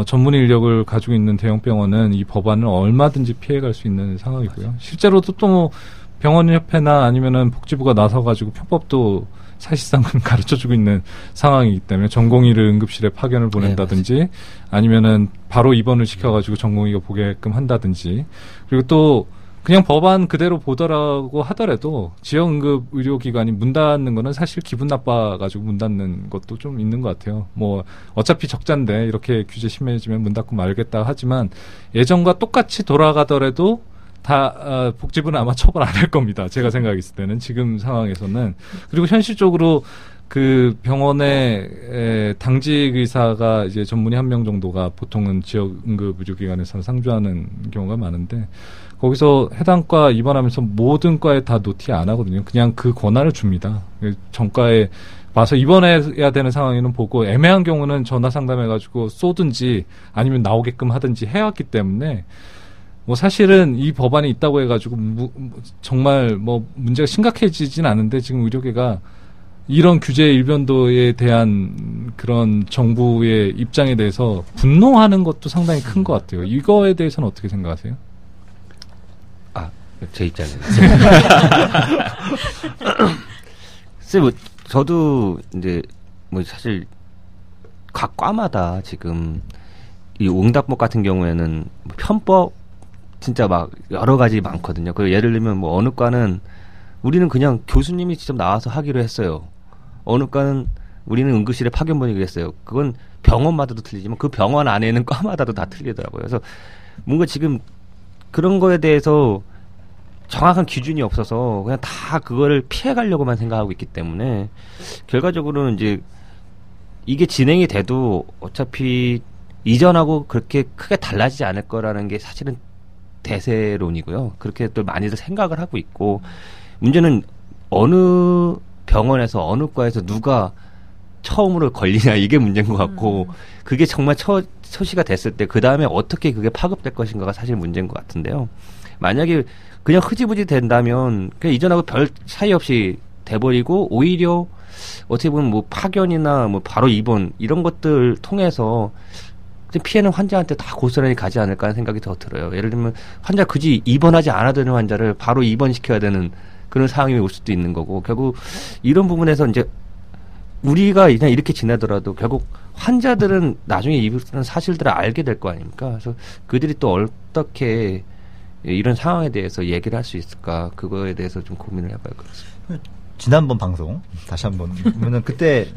전문 인력을 가지고 있는 대형 병원은 이 법안을 얼마든지 피해갈 수 있는 상황이고요. 실제로도 또 뭐 병원협회나 아니면은 복지부가 나서가지고 편법도 사실상은 가르쳐주고 있는 상황이기 때문에 전공의를 응급실에 파견을 보낸다든지 아니면은 바로 입원을 시켜가지고 전공의가 보게끔 한다든지 그리고 또 그냥 법안 그대로 보더라고 하더라도 지역응급 의료기관이 문 닫는 거는 사실 기분 나빠가지고 문 닫는 것도 좀 있는 것 같아요. 뭐 어차피 적자인데 이렇게 규제 심해지면 문 닫고 말겠다 하지만 예전과 똑같이 돌아가더라도 다 복지부는 아마 처벌 안 할 겁니다. 제가 생각했을 때는 지금 상황에서는. 그리고 현실적으로 그 병원의 당직 의사가 이제 전문의 1명 정도가 보통은 지역응급 의료기관에서 상주하는 경우가 많은데 거기서 해당 과 입원하면서 모든 과에 다 노티 안 하거든요. 그냥 그 권한을 줍니다. 전과에 봐서 입원해야 되는 상황에는 보고 애매한 경우는 전화 상담해가지고 쏘든지 아니면 나오게끔 하든지 해왔기 때문에 뭐 사실은 이 법안이 있다고 해가지고 정말 뭐 문제가 심각해지진 않은데 지금 의료계가 이런 규제 일변도에 대한 그런 정부의 입장에 대해서 분노하는 것도 상당히 큰 것 같아요. 이거에 대해서는 어떻게 생각하세요? 제 입장에는. 뭐 저도 이제 뭐 사실 각 과마다 지금 이 응답법 같은 경우에는 편법 진짜 막 여러 가지 많거든요. 그 예를 들면 뭐 어느 과는 우리는 그냥 교수님이 직접 나와서 하기로 했어요. 어느 과는 우리는 응급실에 파견 보내기로 했어요. 그건 병원마다도 틀리지만 그 병원 안에는 과마다도 다 틀리더라고요. 그래서 뭔가 지금 그런 거에 대해서 정확한 기준이 없어서 그냥 다 그거를 피해가려고만 생각하고 있기 때문에 결과적으로는 이제 이게 진행이 돼도 어차피 이전하고 그렇게 크게 달라지지 않을 거라는 게 사실은 대세론이고요. 그렇게 또 많이들 생각을 하고 있고 문제는 어느 병원에서 어느 과에서 누가 처음으로 걸리냐 이게 문제인 것 같고 그게 정말 처시가 됐을 때 그 다음에 어떻게 그게 파급될 것인가가 사실 문제인 것 같은데요. 만약에 그냥 흐지부지 된다면 그냥 이전하고 별 차이 없이 돼버리고 오히려 어떻게 보면 뭐 파견이나 뭐 바로 입원 이런 것들 통해서 피해는 환자한테 다 고스란히 가지 않을까 하는 생각이 더 들어요. 예를 들면 환자 굳이 입원하지 않아도 되는 환자를 바로 입원시켜야 되는 그런 상황이 올 수도 있는 거고 결국 이런 부분에서 이제 우리가 그냥 이렇게 지내더라도 결국 환자들은 나중에 이런 사실들을 알게 될 거 아닙니까? 그래서 그들이 또 어떻게 이런 상황에 대해서 얘기를 할 수 있을까? 그거에 대해서 좀 고민을 해봐야 그렇습니다. 지난번 방송 다시 한번 보면은 그때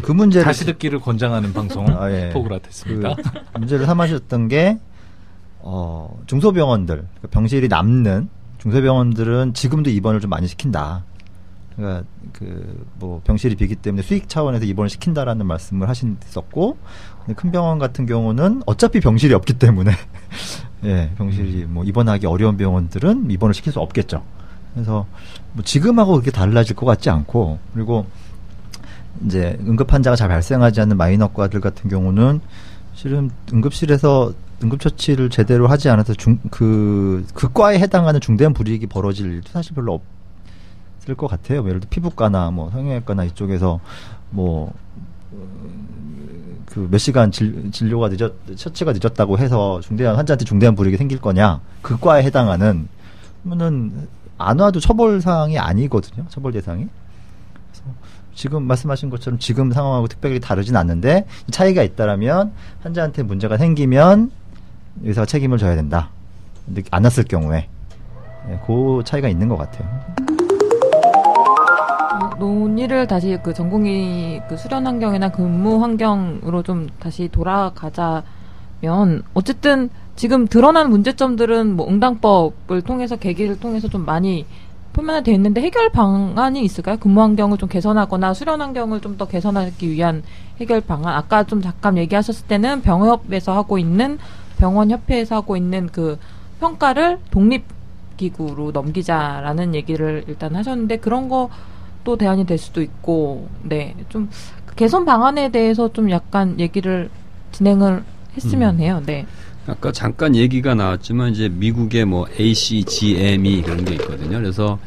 그 문제를 다시 듣기를 권장하는 방송 포그라테스입니다. 그 문제를 삼으셨던 게 중소병원들 그러니까 병실이 남는 중소병원들은 지금도 입원을 좀 많이 시킨다. 그러니까 뭐 병실이 비기 때문에 수익 차원에서 입원을 시킨다라는 말씀을 하셨었고 큰 병원 같은 경우는 어차피 병실이 없기 때문에 예, 병실이 뭐 입원하기 어려운 병원들은 입원을 시킬 수 없겠죠. 그래서 뭐 지금하고 그렇게 달라질 것 같지 않고 그리고 이제 응급 환자가 잘 발생하지 않는 마이너과들 같은 경우는 실은 응급실에서 응급처치를 제대로 하지 않아서 그 과에 해당하는 중대한 불이익이 벌어질 일도 사실 별로 없을 것 같아요. 예를 들어 피부과나 뭐 성형외과나 이쪽에서 뭐 그 몇 시간 진료가 처치가 늦었다고 해서 중대한 환자한테 중대한 불이익이 생길 거냐? 그 과에 해당하는 그러면은 안 와도 처벌 사항이 아니거든요. 처벌 대상이. 그래서 지금 말씀하신 것처럼 지금 상황하고 특별히 다르진 않는데 차이가 있다라면 환자한테 문제가 생기면 의사가 책임을 져야 된다. 근데 안 왔을 경우에 그 차이가 있는 것 같아요. 논의를 다시 그 전공의 그 수련 환경이나 근무 환경으로 좀 다시 돌아가자면 어쨌든 지금 드러난 문제점들은 뭐 응당법을 통해서 계기를 통해서 좀 많이 표면화되어 있는데 해결 방안이 있을까요? 근무 환경을 좀 개선하거나 수련 환경을 좀 더 개선하기 위한 해결 방안. 아까 좀 잠깐 얘기하셨을 때는 병협에서 하고 있는 병원협회에서 하고 있는 그 평가를 독립기구로 넘기자라는 얘기를 일단 하셨는데 그런 거 또 대안이 될 수도 있고, 네, 좀 개선 방안에 대해서 좀 약간 얘기를 진행을 했으면 해요. 네. 아까 잠깐 얘기가 나왔지만 이제 미국의 뭐 ACGME 그런 게 있거든요. 그래서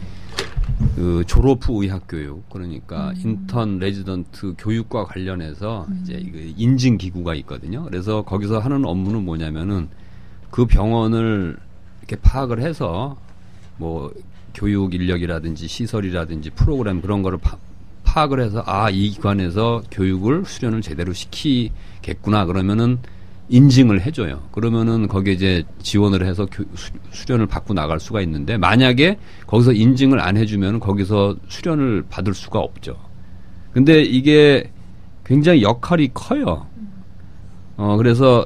그 졸업 후 의학 교육 그러니까 인턴 레지던트 교육과 관련해서 이제 인증 기구가 있거든요. 그래서 거기서 하는 업무는 뭐냐면은 그 병원을 이렇게 파악을 해서 뭐 교육 인력이라든지 시설이라든지 프로그램 그런 거를 파악을 해서 이 기관에서 교육을 수련을 제대로 시키겠구나 그러면은 인증을 해줘요. 그러면은 거기에 이제 지원을 해서 수련을 받고 나갈 수가 있는데 만약에 거기서 인증을 안 해주면 거기서 수련을 받을 수가 없죠. 근데 이게 굉장히 역할이 커요. 그래서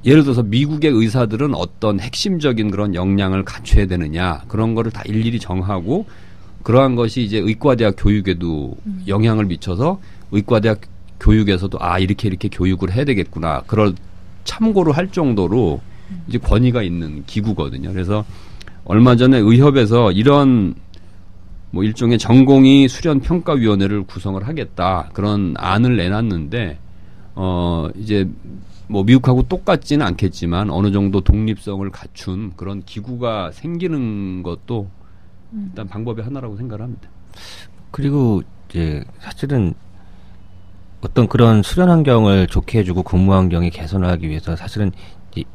예를 들어서 미국의 의사들은 어떤 핵심적인 그런 역량을 갖춰야 되느냐 그런 거를 다 일일이 정하고 그러한 것이 이제 의과대학 교육에도 영향을 미쳐서 의과대학 교육에서도 이렇게 교육을 해야 되겠구나 그럴 참고를 할 정도로 이제 권위가 있는 기구거든요. 그래서 얼마 전에 의협에서 이런 뭐 일종의 전공의 수련 평가위원회를 구성을 하겠다 그런 안을 내놨는데 이제 뭐 미국하고 똑같지는 않겠지만 어느 정도 독립성을 갖춘 그런 기구가 생기는 것도 일단 방법의 하나라고 생각을 합니다. 그리고 이제 사실은 어떤 그런 수련 환경을 좋게 해주고 근무 환경이 개선을 하기 위해서 사실은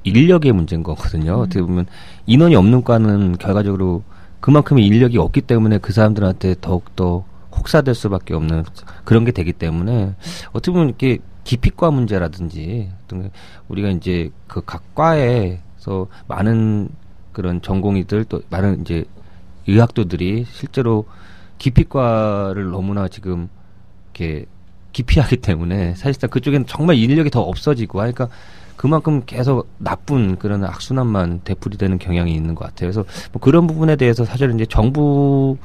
인력의 문제인 거거든요. 어떻게 보면 인원이 없는 과는 결과적으로 그만큼의 인력이 없기 때문에 그 사람들한테 더욱더 혹사될 수밖에 없는 그런 게 되기 때문에 어떻게 보면 이렇게 기피과 문제라든지 우리가 이제 그 각 과에서 많은 그런 전공의들 또 많은 이제 의학도들이 실제로 기피과를 너무나 지금 이렇게 기피하기 때문에 사실상 그쪽에는 정말 인력이 더 없어지고 하니까 그만큼 계속 나쁜 그런 악순환만 되풀이되는 경향이 있는 것 같아요. 그래서 뭐 그런 부분에 대해서 사실은 이제 정부에서도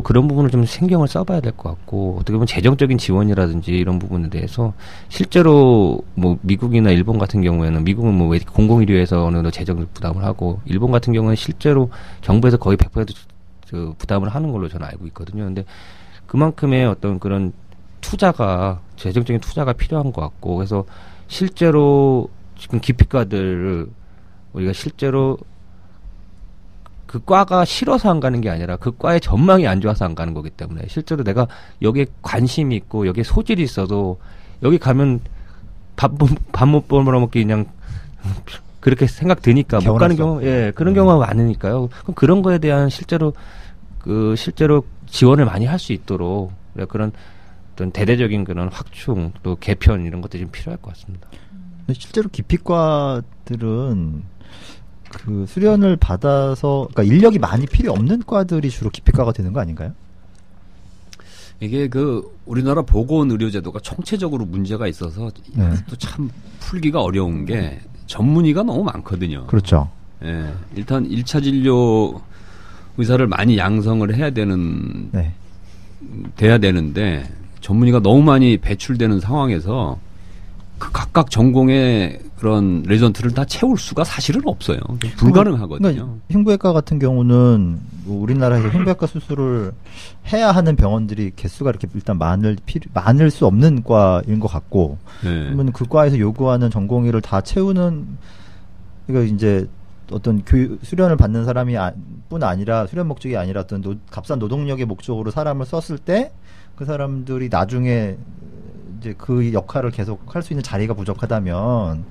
그런 부분을 좀 신경을 써봐야 될 것 같고 어떻게 보면 재정적인 지원이라든지 이런 부분에 대해서 실제로 뭐 미국이나 일본 같은 경우에는 미국은 뭐 왜 공공의료에서 어느 정도 재정을 부담을 하고 일본 같은 경우는 실제로 정부에서 거의 100% 그 부담을 하는 걸로 저는 알고 있거든요. 근데 그만큼의 어떤 그런 투자가 재정적인 투자가 필요한 것 같고 그래서 실제로 지금 기피과들을 우리가 실제로 그 과가 싫어서 안 가는 게 아니라 그 과의 전망이 안 좋아서 안 가는 거기 때문에 실제로 내가 여기에 관심이 있고 여기에 소질이 있어도 여기 가면 밥 못 벌어먹기 그냥 그렇게 생각 드니까 못 가는 경우, 예, 그런 경우가 많으니까요. 그럼 그런 거에 대한 실제로 지원을 많이 할 수 있도록 그런 어떤 대대적인 그런 확충 또 개편 이런 것들이 좀 필요할 것 같습니다. 근데 실제로 기피과들은 그 수련을 받아서 그러니까 인력이 많이 필요 없는 과들이 주로 기피과가 되는 거 아닌가요? 이게 그 우리나라 보건의료제도가 총체적으로 문제가 있어서 네. 또 참 풀기가 어려운 게 전문의가 너무 많거든요. 그렇죠. 예, 일단 1차 진료 의사를 많이 양성을 해야 돼야 되는데 전문의가 너무 많이 배출되는 상황에서 그 각각 전공의 그런 레전트를 다 채울 수가 사실은 없어요. 불가능하거든요. 그러니까 흉부외과 같은 경우는 우리나라에서 흉부외과 수술을 해야 하는 병원들이 개수가 이렇게 일단 많을 수 없는 과인 것 같고, 그러면 그 과에서 요구하는 전공의를 다 채우는, 그러니까 이제 어떤 수련을 받는 사람이 뿐 아니라 수련 목적이 아니라 어떤 값싼 노동력의 목적으로 사람을 썼을 때 그 사람들이 나중에 이제 그 역할을 계속 할 수 있는 자리가 부족하다면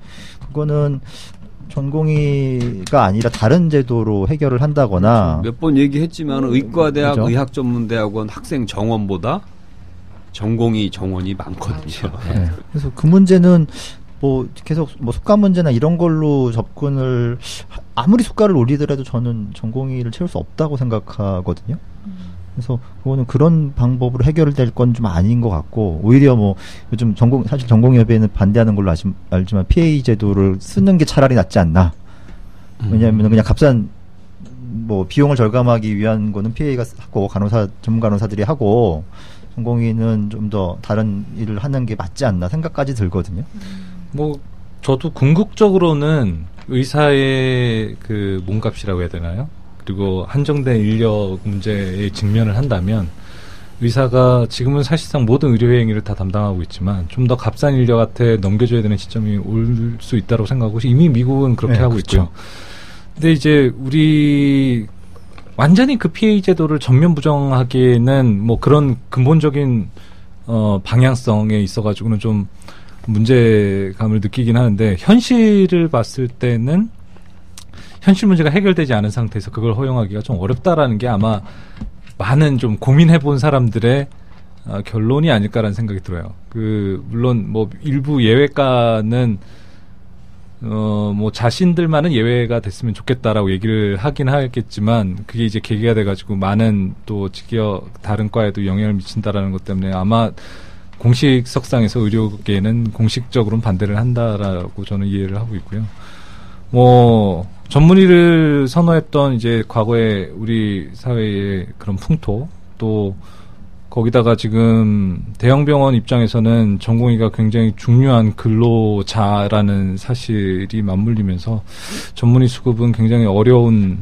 그거는 전공의가 아니라 다른 제도로 해결을 한다거나 몇 번 얘기했지만 의과대학, 그렇죠? 의학전문대학원 학생 정원보다 전공의 정원이 많거든요. 네. 그래서 그 문제는 뭐 계속 뭐 숙가 문제나 이런 걸로 접근을 아무리 숙가를 올리더라도 저는 전공의를 채울 수 없다고 생각하거든요. 그래서 그거는 그런 방법으로 해결될 건 좀 아닌 것 같고 오히려 뭐 요즘 사실 전공의협회는 반대하는 걸로 알지만 PA 제도를 쓰는 게 차라리 낫지 않나. 왜냐하면 그냥 값싼 뭐 비용을 절감하기 위한 거는 PA가 하고 전문 간호사들이 하고 전공의는 좀 더 다른 일을 하는 게 맞지 않나 생각까지 들거든요. 뭐 저도 궁극적으로는 의사의 그 몸값이라고 해야 되나요? 그리고 한정된 인력 문제에 직면을 한다면 의사가 지금은 사실상 모든 의료 행위를 다 담당하고 있지만 좀 더 값싼 인력한테 넘겨줘야 되는 시점이 올 수 있다고 생각하고 이미 미국은 그렇게 하고 그렇죠. 있고요. 근데 이제 우리 완전히 그 PA 제도를 전면 부정하기에는 뭐 그런 근본적인 방향성에 있어가지고는 좀 문제감을 느끼긴 하는데 현실을 봤을 때는 현실 문제가 해결되지 않은 상태에서 그걸 허용하기가 좀 어렵다라는 게 아마 많은 좀 고민해본 사람들의 결론이 아닐까라는 생각이 들어요. 물론 뭐 일부 예외과는 뭐 자신들만은 예외가 됐으면 좋겠다라고 얘기를 하긴 하겠지만 그게 이제 계기가 돼가지고 많은 또 다른 과에도 영향을 미친다라는 것 때문에 아마 공식석상에서 의료계는 공식적으로는 반대를 한다라고 저는 이해를 하고 있고요. 뭐 전문의를 선호했던 이제 과거에 우리 사회의 그런 풍토 또 거기다가 지금 대형병원 입장에서는 전공의가 굉장히 중요한 근로자라는 사실이 맞물리면서 전문의 수급은 굉장히 어려운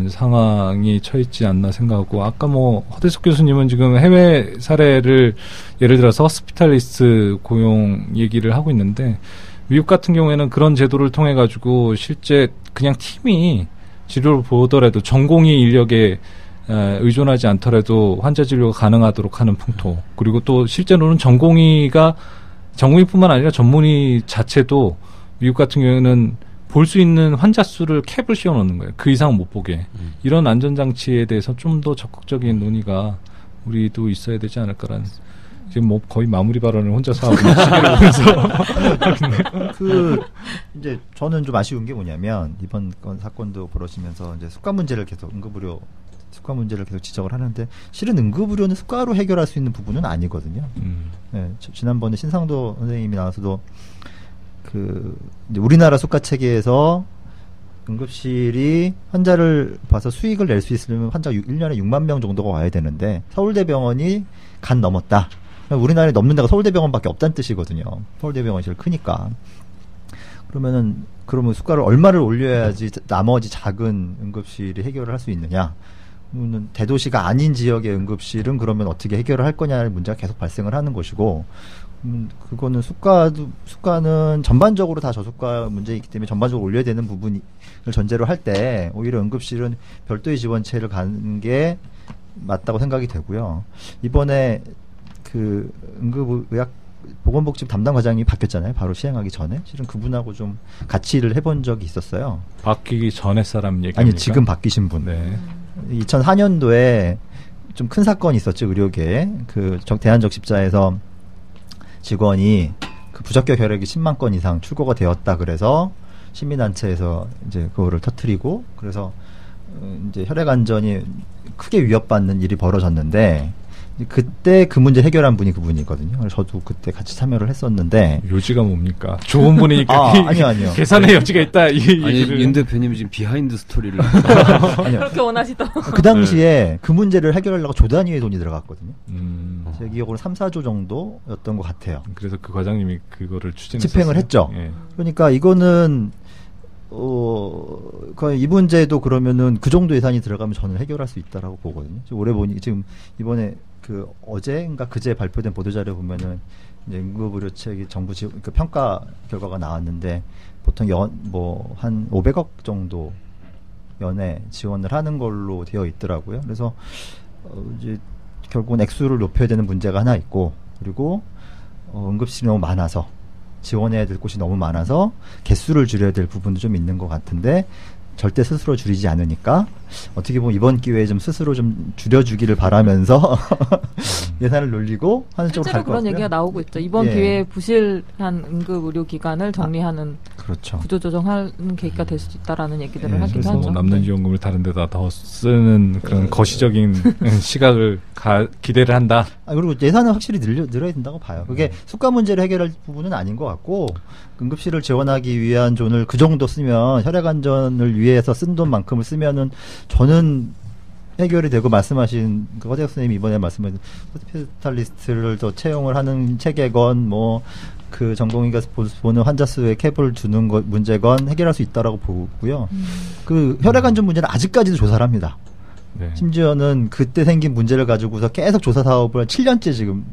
상황이 처했지 않나 생각하고 아까 뭐 허대석 교수님은 지금 해외 사례를 예를 들어서 호스피탈리스트 고용 얘기를 하고 있는데 미국 같은 경우에는 그런 제도를 통해 가지고 실제 그냥 팀이 진료를 보더라도 전공의 인력에 의존하지 않더라도 환자 진료가 가능하도록 하는 풍토 그리고 또 실제로는 전공의뿐만 아니라 전문의 자체도 미국 같은 경우에는 볼 수 있는 환자 수를 캡을 씌워놓는 거예요. 그 이상 못 보게. 이런 안전장치에 대해서 좀 더 적극적인 논의가 우리도 있어야 되지 않을까라는 지금 뭐 거의 마무리 발언을 혼자서 하고 시계를 보면서 이제 저는 좀 아쉬운 게 뭐냐면 이번 사건도 벌어지면서 이제 숙가 문제를 계속 지적을 하는데 실은 응급의료는 숙가로 해결할 수 있는 부분은 아니거든요. 네, 지난번에 신상도 선생님이 나와서도 이제 우리나라 숙가 체계에서 응급실이 환자를 봐서 수익을 낼 수 있으려면 환자가 1년에 6만 명 정도가 와야 되는데 서울대병원이 간 넘었다. 우리나라에 넘는 데가 서울대병원밖에 없다는 뜻이거든요. 서울대병원이 제일 크니까. 그러면 숙가를 얼마를 올려야지 나머지 작은 응급실이 해결을 할 수 있느냐. 대도시가 아닌 지역의 응급실은 그러면 어떻게 해결을 할 거냐의 문제가 계속 발생을 하는 것이고, 그거는 수가는 전반적으로 다 저수가 문제이기 때문에 전반적으로 올려야 되는 부분을 전제로 할 때 오히려 응급실은 별도의 지원체를 가는 게 맞다고 생각이 되고요. 이번에 그 응급의학 보건복지부 담당 과장이 바뀌었잖아요. 바로 시행하기 전에. 실은 그분하고 좀 같이 일을 해본 적이 있었어요. 바뀌기 전에 사람 얘기입니까? 아니, 지금 바뀌신 분. 네. 2004년도에 좀 큰 사건이 있었죠. 의료계에. 그 대한적십자에서 직원이 그 부적격 혈액이 10만 건 이상 출고가 되었다 그래서 시민단체에서 이제 그거를 터뜨리고, 그래서 이제 혈액 안전이 크게 위협받는 일이 벌어졌는데, 그때 그 문제 해결한 분이 그분이거든요. 그래서 저도 그때 같이 참여를 했었는데. 요지가 뭡니까? 좋은 분이니까. 아니요. 계산의 여지가 있다. 아니, 윤 대표님이 지금 비하인드 스토리를. 아니요. 그렇게 원하시던. 그 당시에 그 문제를 해결하려고 조 단위의 돈이 들어갔거든요. 제 기억으로 3, 4조 정도였던 것 같아요. 그래서 그 과장님이 그거를 집행을 했죠. 예. 그러니까 이거는 이 문제도 그러면은 그 정도 예산이 들어가면 저는 해결할 수 있다라고 보거든요. 올해 보니 지금 이번에 그 어제인가 그제 발표된 보도자료 보면은 이제 응급의료책이 정부 그러니까 평가 결과가 나왔는데 보통 한 500억 정도 연에 지원을 하는 걸로 되어 있더라고요. 그래서 이제 결국은 액수를 높여야 되는 문제가 하나 있고, 그리고 응급실이 너무 많아서 지원해야 될 곳이 너무 많아서 개수를 줄여야 될 부분도 좀 있는 것 같은데 절대 스스로 줄이지 않으니까 어떻게 보면 이번 기회에 좀 스스로 좀 줄여주기를 바라면서 예산을 놀리고 하는 쪽으로 갈 것 같고요. 그런 얘기가 나오고 있죠. 이번 기회에 부실한 응급의료기관을 정리하는 그렇죠. 구조조정하는 계기가 될 수 있다라는 얘기들을 하기도 그래서 하죠. 남는 지원금을 다른 데다 더 쓰는 그런 거시적인 시각을 기대를 한다. 그리고 예산은 확실히 늘어야 된다고 봐요. 그게 수가 문제를 해결할 부분은 아닌 것 같고, 응급실을 지원하기 위한 돈을 그 정도 쓰면, 혈액 안전을 위해서 쓴 돈만큼을 쓰면은 저는 해결이 되고, 말씀하신 그 허재혁 선생님이 이번에 말씀하신 호스피탈리스트를 더 채용을 하는 체계건 그 전공의가 보는 환자 수의 캡을 두는 문제건 해결할 수 있다라고 보고요. 그 혈액 안전 문제는 아직까지도 조사를 합니다. 네. 심지어는 그때 생긴 문제를 가지고서 계속 조사 사업을 7년째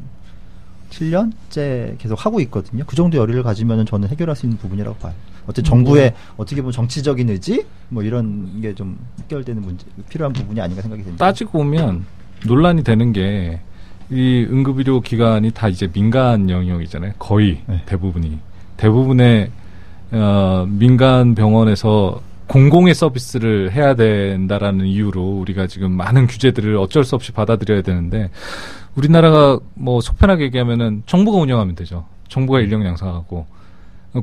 계속 하고 있거든요. 그 정도 열의를 가지면은 저는 해결할 수 있는 부분이라고 봐요. 정부의 어떻게 보면 정치적인 의지 이런 게 좀 해결되는 문제, 필요한 부분이 아닌가 생각이 듭니다. 따지고 보면 논란이 되는 게 이 응급의료 기관이 다 이제 민간 영역이잖아요. 거의 대부분의 민간 병원에서 공공의 서비스를 해야 된다라는 이유로 우리가 지금 많은 규제들을 어쩔 수 없이 받아들여야 되는데, 우리나라가 속편하게 얘기하면은 정부가 운영하면 되죠. 정부가 인력 양성하고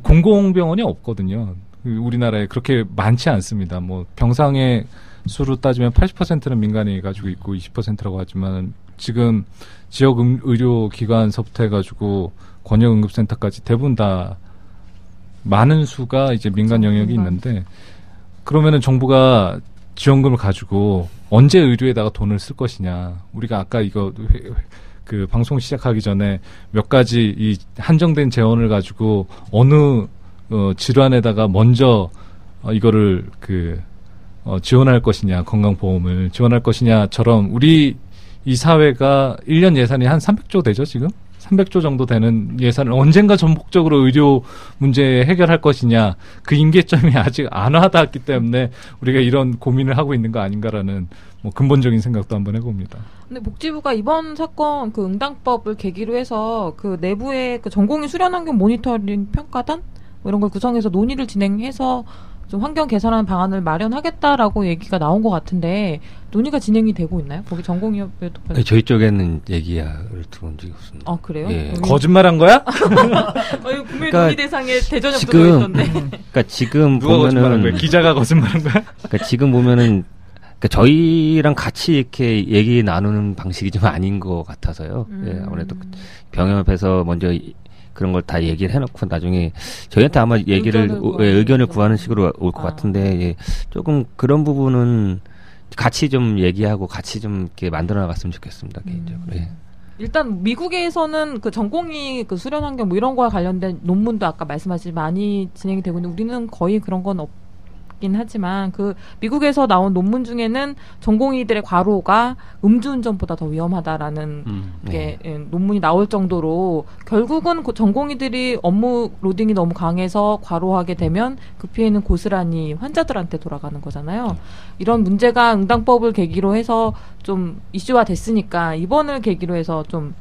공공병원이 없거든요. 우리나라에 그렇게 많지 않습니다. 병상의 수로 따지면 80%는 민간이 가지고 있고 20%라고 하지만 지금 지역 의료기관서부터 해가지고 권역응급센터까지 대부분 다 많은 수가 이제 민간 영역이 있는데, 그러면은 정부가 지원금을 가지고 언제 의료에다가 돈을 쓸 것이냐. 우리가 아까 이거 그 방송 시작하기 전에 몇 가지 이 한정된 재원을 가지고 어느 질환에다가 먼저 이거를 지원할 것이냐, 건강보험을 지원할 것이냐처럼 우리 이 사회가 1년 예산이 한 300조 되죠, 지금? 300조 정도 되는 예산을 언젠가 전폭적으로 의료 문제 해결할 것이냐, 그 임계점이 아직 안 와닿았기 때문에 우리가 이런 고민을 하고 있는 거 아닌가라는 근본적인 생각도 한번 해봅니다. 근데 복지부가 이번 사건 그 응당법을 계기로 해서 그 내부의 그 전공의 수련환경 모니터링 평가단 이런 걸 구성해서 논의를 진행해서 좀 환경 개선하는 방안을 마련하겠다라고 얘기가 나온 것 같은데, 논의가 진행이 되고 있나요? 거기 전공의협회도. 네, 저희 쪽에는 얘기를 들어본 적이 없습니다. 아, 그래요? 예. 거짓말한 거야? 분명히 논의 대상에 대전협도 들어있던데. 그러니까 지금 누가 거짓말한 거야? 기자가 거짓말한 거야? 그러니까 지금 보면은 저희랑 같이 이렇게 얘기 나누는 방식이 좀 아닌 것 같아서요. 예, 아무래도 병협에서 먼저 그런 걸 다 얘기를 해놓고 나중에 저희한테 아마 의견을 구하는 식으로 올 것 같은데, 예, 조금 그런 부분은 같이 좀 얘기하고 같이 좀 이렇게 만들어 나갔으면 좋겠습니다, 개인적으로. 예. 일단 미국에서는 그 전공의 그 수련 환경 이런 거와 관련된 논문도 아까 말씀하신 많이 진행이 되고 있는데, 우리는 거의 그런 건 같긴 하지만 그 미국에서 나온 논문 중에는 전공의들의 과로가 음주운전보다 더 위험하다라는 게 논문이 나올 정도로 결국은 그 전공의들이 업무 로딩이 너무 강해서 과로하게 되면 그 피해는 고스란히 환자들한테 돌아가는 거잖아요. 이런 문제가 응당법을 계기로 해서 좀 이슈화 됐으니까 이번을 계기로 해서 좀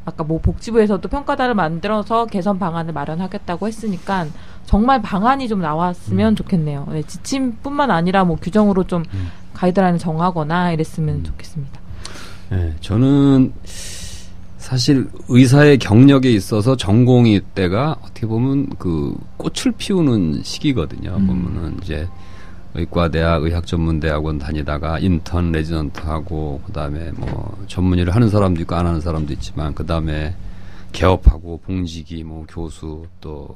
아까 뭐 복지부에서도 평가단을 만들어서 개선 방안을 마련하겠다고 했으니까 정말 방안이 좀 나왔으면 좋겠네요. 네, 지침뿐만 아니라 뭐 규정으로 좀 가이드라인을 정하거나 이랬으면 좋겠습니다. 네, 저는 사실 의사의 경력에 있어서 전공의 때가 어떻게 보면 그 꽃을 피우는 시기거든요. 보면은 이제 의과대학, 의학전문대학원 다니다가 인턴, 레지던트 하고 그다음에 뭐 전문의를 하는 사람도 있고 안 하는 사람도 있지만 그다음에 개업하고 봉직이 뭐 교수 또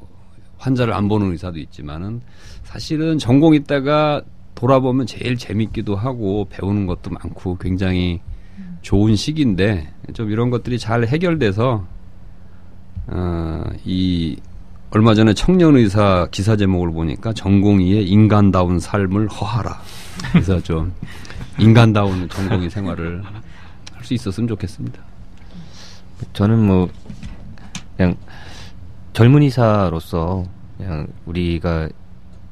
환자를 안 보는 의사도 있지만은 사실은 전공 있다가 돌아보면 제일 재밌기도 하고 배우는 것도 많고 굉장히 좋은 시기인데 좀 이런 것들이 잘 해결돼서 이 얼마 전에 청년의사 기사 제목을 보니까 전공의의 인간다운 삶을 허하라. 그래서 좀 인간다운 전공의 생활을 할 수 있었으면 좋겠습니다. 저는 뭐 그냥 젊은의사로서 그냥 우리가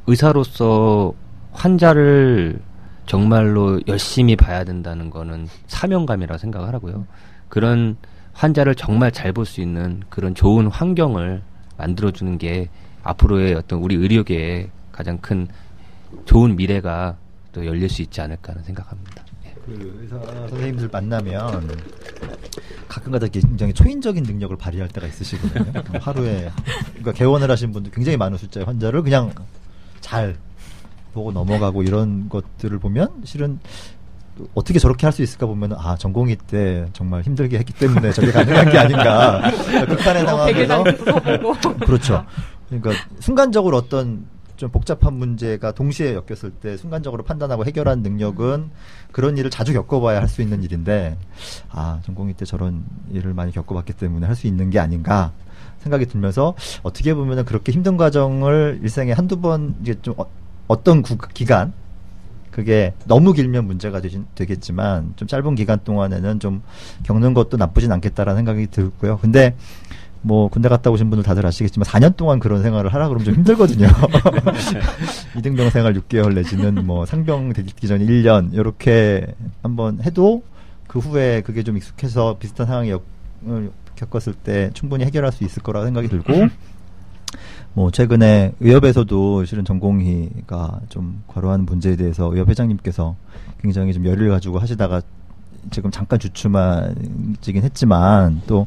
의사로서 환자를 정말로 열심히 봐야 된다는 거는 사명감이라고 생각을 하고요. 그런 환자를 정말 잘 볼 수 있는 그런 좋은 환경을 만들어주는 게 앞으로의 어떤 우리 의료계의 가장 큰 좋은 미래가 또 열릴 수 있지 않을까 하는 생각합니다. 그 의사 선생님들 만나면 가끔가다 굉장히 초인적인 능력을 발휘할 때가 있으시거든요. 하루에 그러니까 개원을 하신 분들 굉장히 많은 숫자의 환자를 그냥 잘 보고 넘어가고 이런 것들을 보면 실은 어떻게 저렇게 할 수 있을까 보면 아 전공의 때 정말 힘들게 했기 때문에 저게 가능한 게 아닌가 극한의 상황에서 그렇죠. 그러니까 순간적으로 어떤 좀 복잡한 문제가 동시에 엮였을 때 순간적으로 판단하고 해결하는 능력은 그런 일을 자주 겪어봐야 할 수 있는 일인데 아 전공의 때 저런 일을 많이 겪어봤기 때문에 할 수 있는 게 아닌가 생각이 들면서 어떻게 보면은 그렇게 힘든 과정을 일생에 한두 번 이제 좀 어떤 기간 그게 너무 길면 문제가 되겠지만 좀 짧은 기간 동안에는 좀 겪는 것도 나쁘진 않겠다라는 생각이 들고요. 근데 뭐 군대 갔다 오신 분들 다들 아시겠지만 4년 동안 그런 생활을 하라 그러면 좀 힘들거든요. 이등병 생활 6개월 내지는 뭐 상병 되기 전에 1년 이렇게 한번 해도 그 후에 그게 좀 익숙해서 비슷한 상황을 겪었을 때 충분히 해결할 수 있을 거라 생각이 들고 뭐 최근에 의협에서도 실은 전공의가 좀 과로하는 문제에 대해서 의협 회장님께서 굉장히 좀 열의를 가지고 하시다가 지금 잠깐 주춤하지긴 했지만 또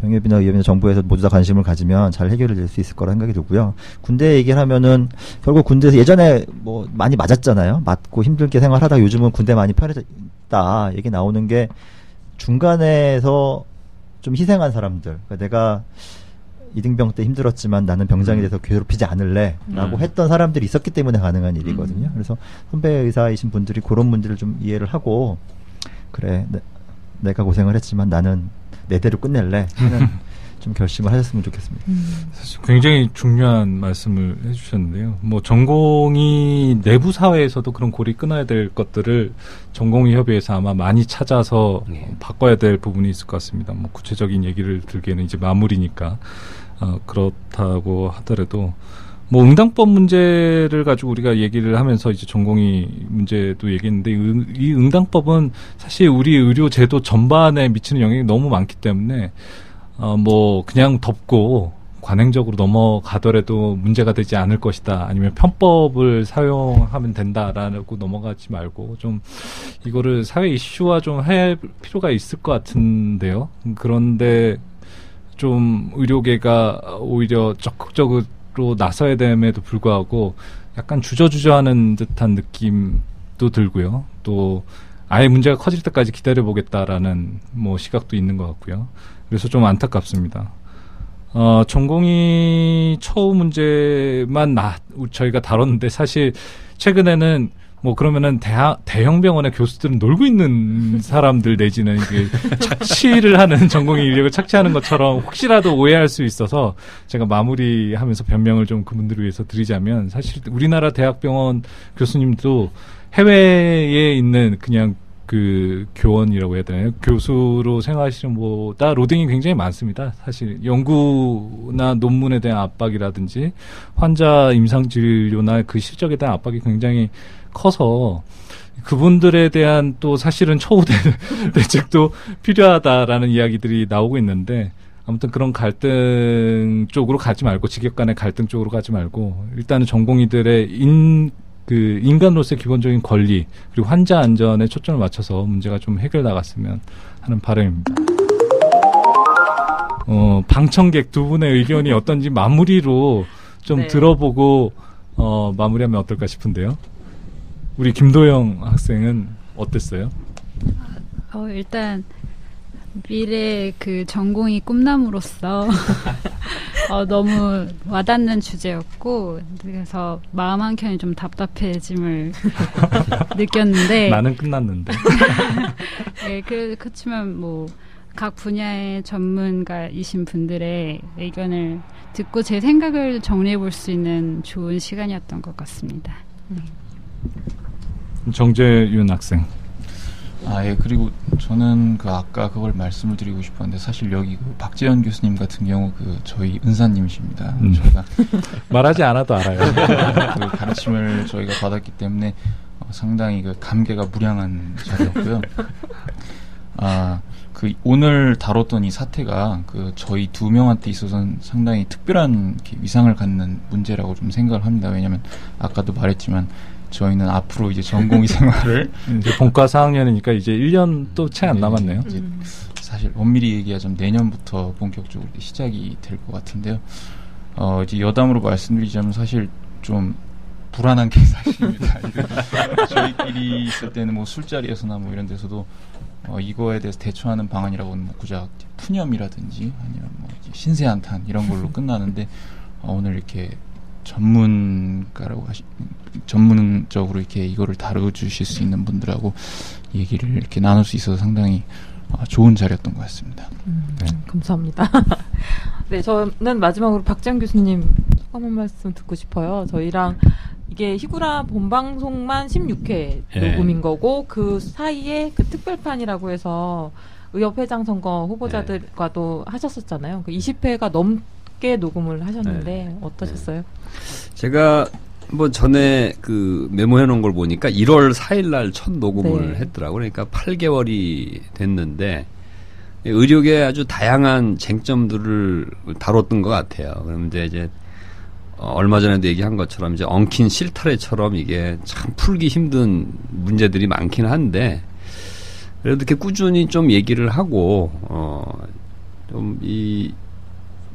병협이나 의협이나 정부에서 모두 다 관심을 가지면 잘 해결이 될 수 있을 거라 생각이 들고요. 군대 얘기를 하면은 결국 군대에서 예전에 뭐 많이 맞았잖아요. 맞고 힘들게 생활하다가 요즘은 군대 많이 편해졌다 얘기 나오는 게 중간에서 좀 희생한 사람들. 그러니까 내가 이등병 때 힘들었지만 나는 병장이 돼서 괴롭히지 않을래 라고 했던 사람들이 있었기 때문에 가능한 일이거든요. 그래서 선배 의사이신 분들이 그런 문제를 좀 이해를 하고 그래 내가 고생을 했지만 나는 내 대로 끝낼래 하는 좀 결심을 하셨으면 좋겠습니다. 사실 굉장히 중요한 말씀을 해주셨는데요. 뭐 전공의 내부 사회에서도 그런 골이 끊어야 될 것들을 전공의 협의회에서 아마 많이 찾아서 바꿔야 될 부분이 있을 것 같습니다. 뭐 구체적인 얘기를 들기에는 이제 마무리니까 그렇다고 하더라도 뭐 응당법 문제를 가지고 우리가 얘기를 하면서 이제 전공의 문제도 얘기했는데 이 응당법은 사실 우리 의료 제도 전반에 미치는 영향이 너무 많기 때문에 뭐 그냥 덮고 관행적으로 넘어가더라도 문제가 되지 않을 것이다. 아니면 편법을 사용하면 된다라고 넘어가지 말고 좀 이거를 사회 이슈화 좀 할 필요가 있을 것 같은데요. 그런데 좀 의료계가 오히려 적극적으로 나서야 됨에도 불구하고 약간 주저주저하는 듯한 느낌도 들고요. 또 아예 문제가 커질 때까지 기다려보겠다라는 뭐 시각도 있는 것 같고요. 그래서 좀 안타깝습니다. 전공의 처우 문제만 저희가 다뤘는데 사실 최근에는 뭐 그러면은 대형 병원의 교수들은 놀고 있는 사람들 내지는 착취를 하는 전공의 인력을 착취하는 것처럼 혹시라도 오해할 수 있어서 제가 마무리하면서 변명을 좀 그분들을 위해서 드리자면 사실 우리나라 대학병원 교수님도 해외에 있는 그냥 그 교원이라고 해야 되나요? 교수로 생활하시는 분보다 로딩이 굉장히 많습니다. 사실 연구나 논문에 대한 압박이라든지 환자 임상진료나 그 실적에 대한 압박이 굉장히 커서 그분들에 대한 또 사실은 초우 대책도 필요하다라는 이야기들이 나오고 있는데 아무튼 그런 갈등 쪽으로 가지 말고 직역 간의 갈등 쪽으로 가지 말고 일단은 전공의들의 인간으로서의 기본적인 권리 그리고 환자 안전에 초점을 맞춰서 문제가 좀 해결 나갔으면 하는 바람입니다. 방청객 두 분의 의견이 어떤지 마무리로 좀 네. 들어보고 마무리하면 어떨까 싶은데요. 우리 김도영 학생은 어땠어요? 일단 미래 그 전공이 꿈나무로서 너무 와닿는 주제였고 그래서 마음 한켠이 좀 답답해짐을 느꼈는데 나는 끝났는데 네, 그렇지만 뭐 각 분야의 전문가이신 분들의 의견을 듣고 제 생각을 정리해 볼 수 있는 좋은 시간이었던 것 같습니다. 정재윤 학생. 예, 그리고 저는 아까 그걸 말씀을 드리고 싶었는데, 사실 여기 박재현 교수님 같은 경우 저희 은사님이십니다. 저희가 말하지 않아도 알아요. 그 가르침을 저희가 받았기 때문에 상당히 감개가 무량한 자리였고요. 오늘 다뤘던 이 사태가 저희 두 명한테 있어서는 상당히 특별한 위상을 갖는 문제라고 좀 생각을 합니다. 왜냐면 아까도 말했지만 저희는 앞으로 이제 전공의 생활을 이제 본과 4학년이니까 이제 1년 또 채 안 남았네요. 이제 사실 엄밀히 얘기하자면 내년부터 본격적으로 시작이 될 것 같은데요. 이제 여담으로 말씀드리자면 사실 좀 불안한 게 사실입니다. 저희끼리 있을 때는 뭐 술자리에서나 뭐 이런 데서도 이거에 대해서 대처하는 방안이라고는 고작 푸념이라든지 아니면 뭐 신세한탄 이런 걸로 끝나는데 오늘 이렇게 전문적으로 이렇게 이거를 다뤄주실 수 있는 분들하고 얘기를 이렇게 나눌 수 있어서 상당히 좋은 자리였던 것 같습니다. 네. 감사합니다. 네, 저는 마지막으로 박재현 교수님 소감 한 말씀 듣고 싶어요. 저희랑 이게 히구라 본방송만 16회 녹음인 거고 그 사이에 특별판이라고 해서 의협회장 선거 후보자들과도 하셨었잖아요. 그 20회가 넘게 녹음을 하셨는데 어떠셨어요? 제가 뭐 전에 메모해 놓은 걸 보니까 1월 4일 날 첫 녹음을 했더라고요. 그러니까 8개월이 됐는데 의료계 아주 다양한 쟁점들을 다뤘던 것 같아요. 그런데 이제 얼마 전에도 얘기한 것처럼 이제 엉킨 실타래처럼 이게 참 풀기 힘든 문제들이 많긴 한데 그래도 이렇게 꾸준히 좀 얘기를 하고 좀 이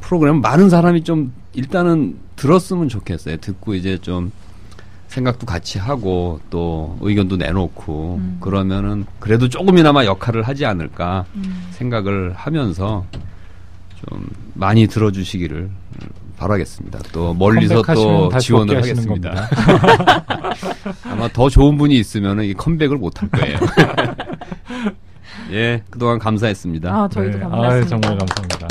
프로그램 많은 사람이 좀 일단은 들었으면 좋겠어요. 듣고 이제 좀 생각도 같이 하고 또 의견도 내놓고 그러면은 그래도 조금이나마 역할을 하지 않을까 생각을 하면서 좀 많이 들어주시기를 바라겠습니다. 또 멀리서 또 지원을 하겠습니다. 아마 더 좋은 분이 있으면은 이 컴백을 못 할 거예요. 예, 그동안 감사했습니다. 저희도 감사했습니다. 정말 감사합니다.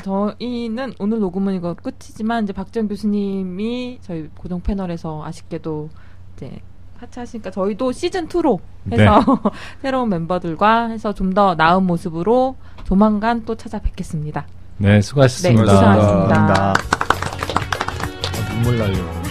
저희는 오늘 녹음은 이거 끝이지만 이제 박재현 교수님이 저희 고정 패널에서 아쉽게도 이제 하차하시니까 저희도 시즌 2로 해서 새로운 멤버들과 해서 좀 더 나은 모습으로 조만간 또 찾아뵙겠습니다. 네, 수고하셨습니다. 네, 수고하셨습니다. 눈물 나요.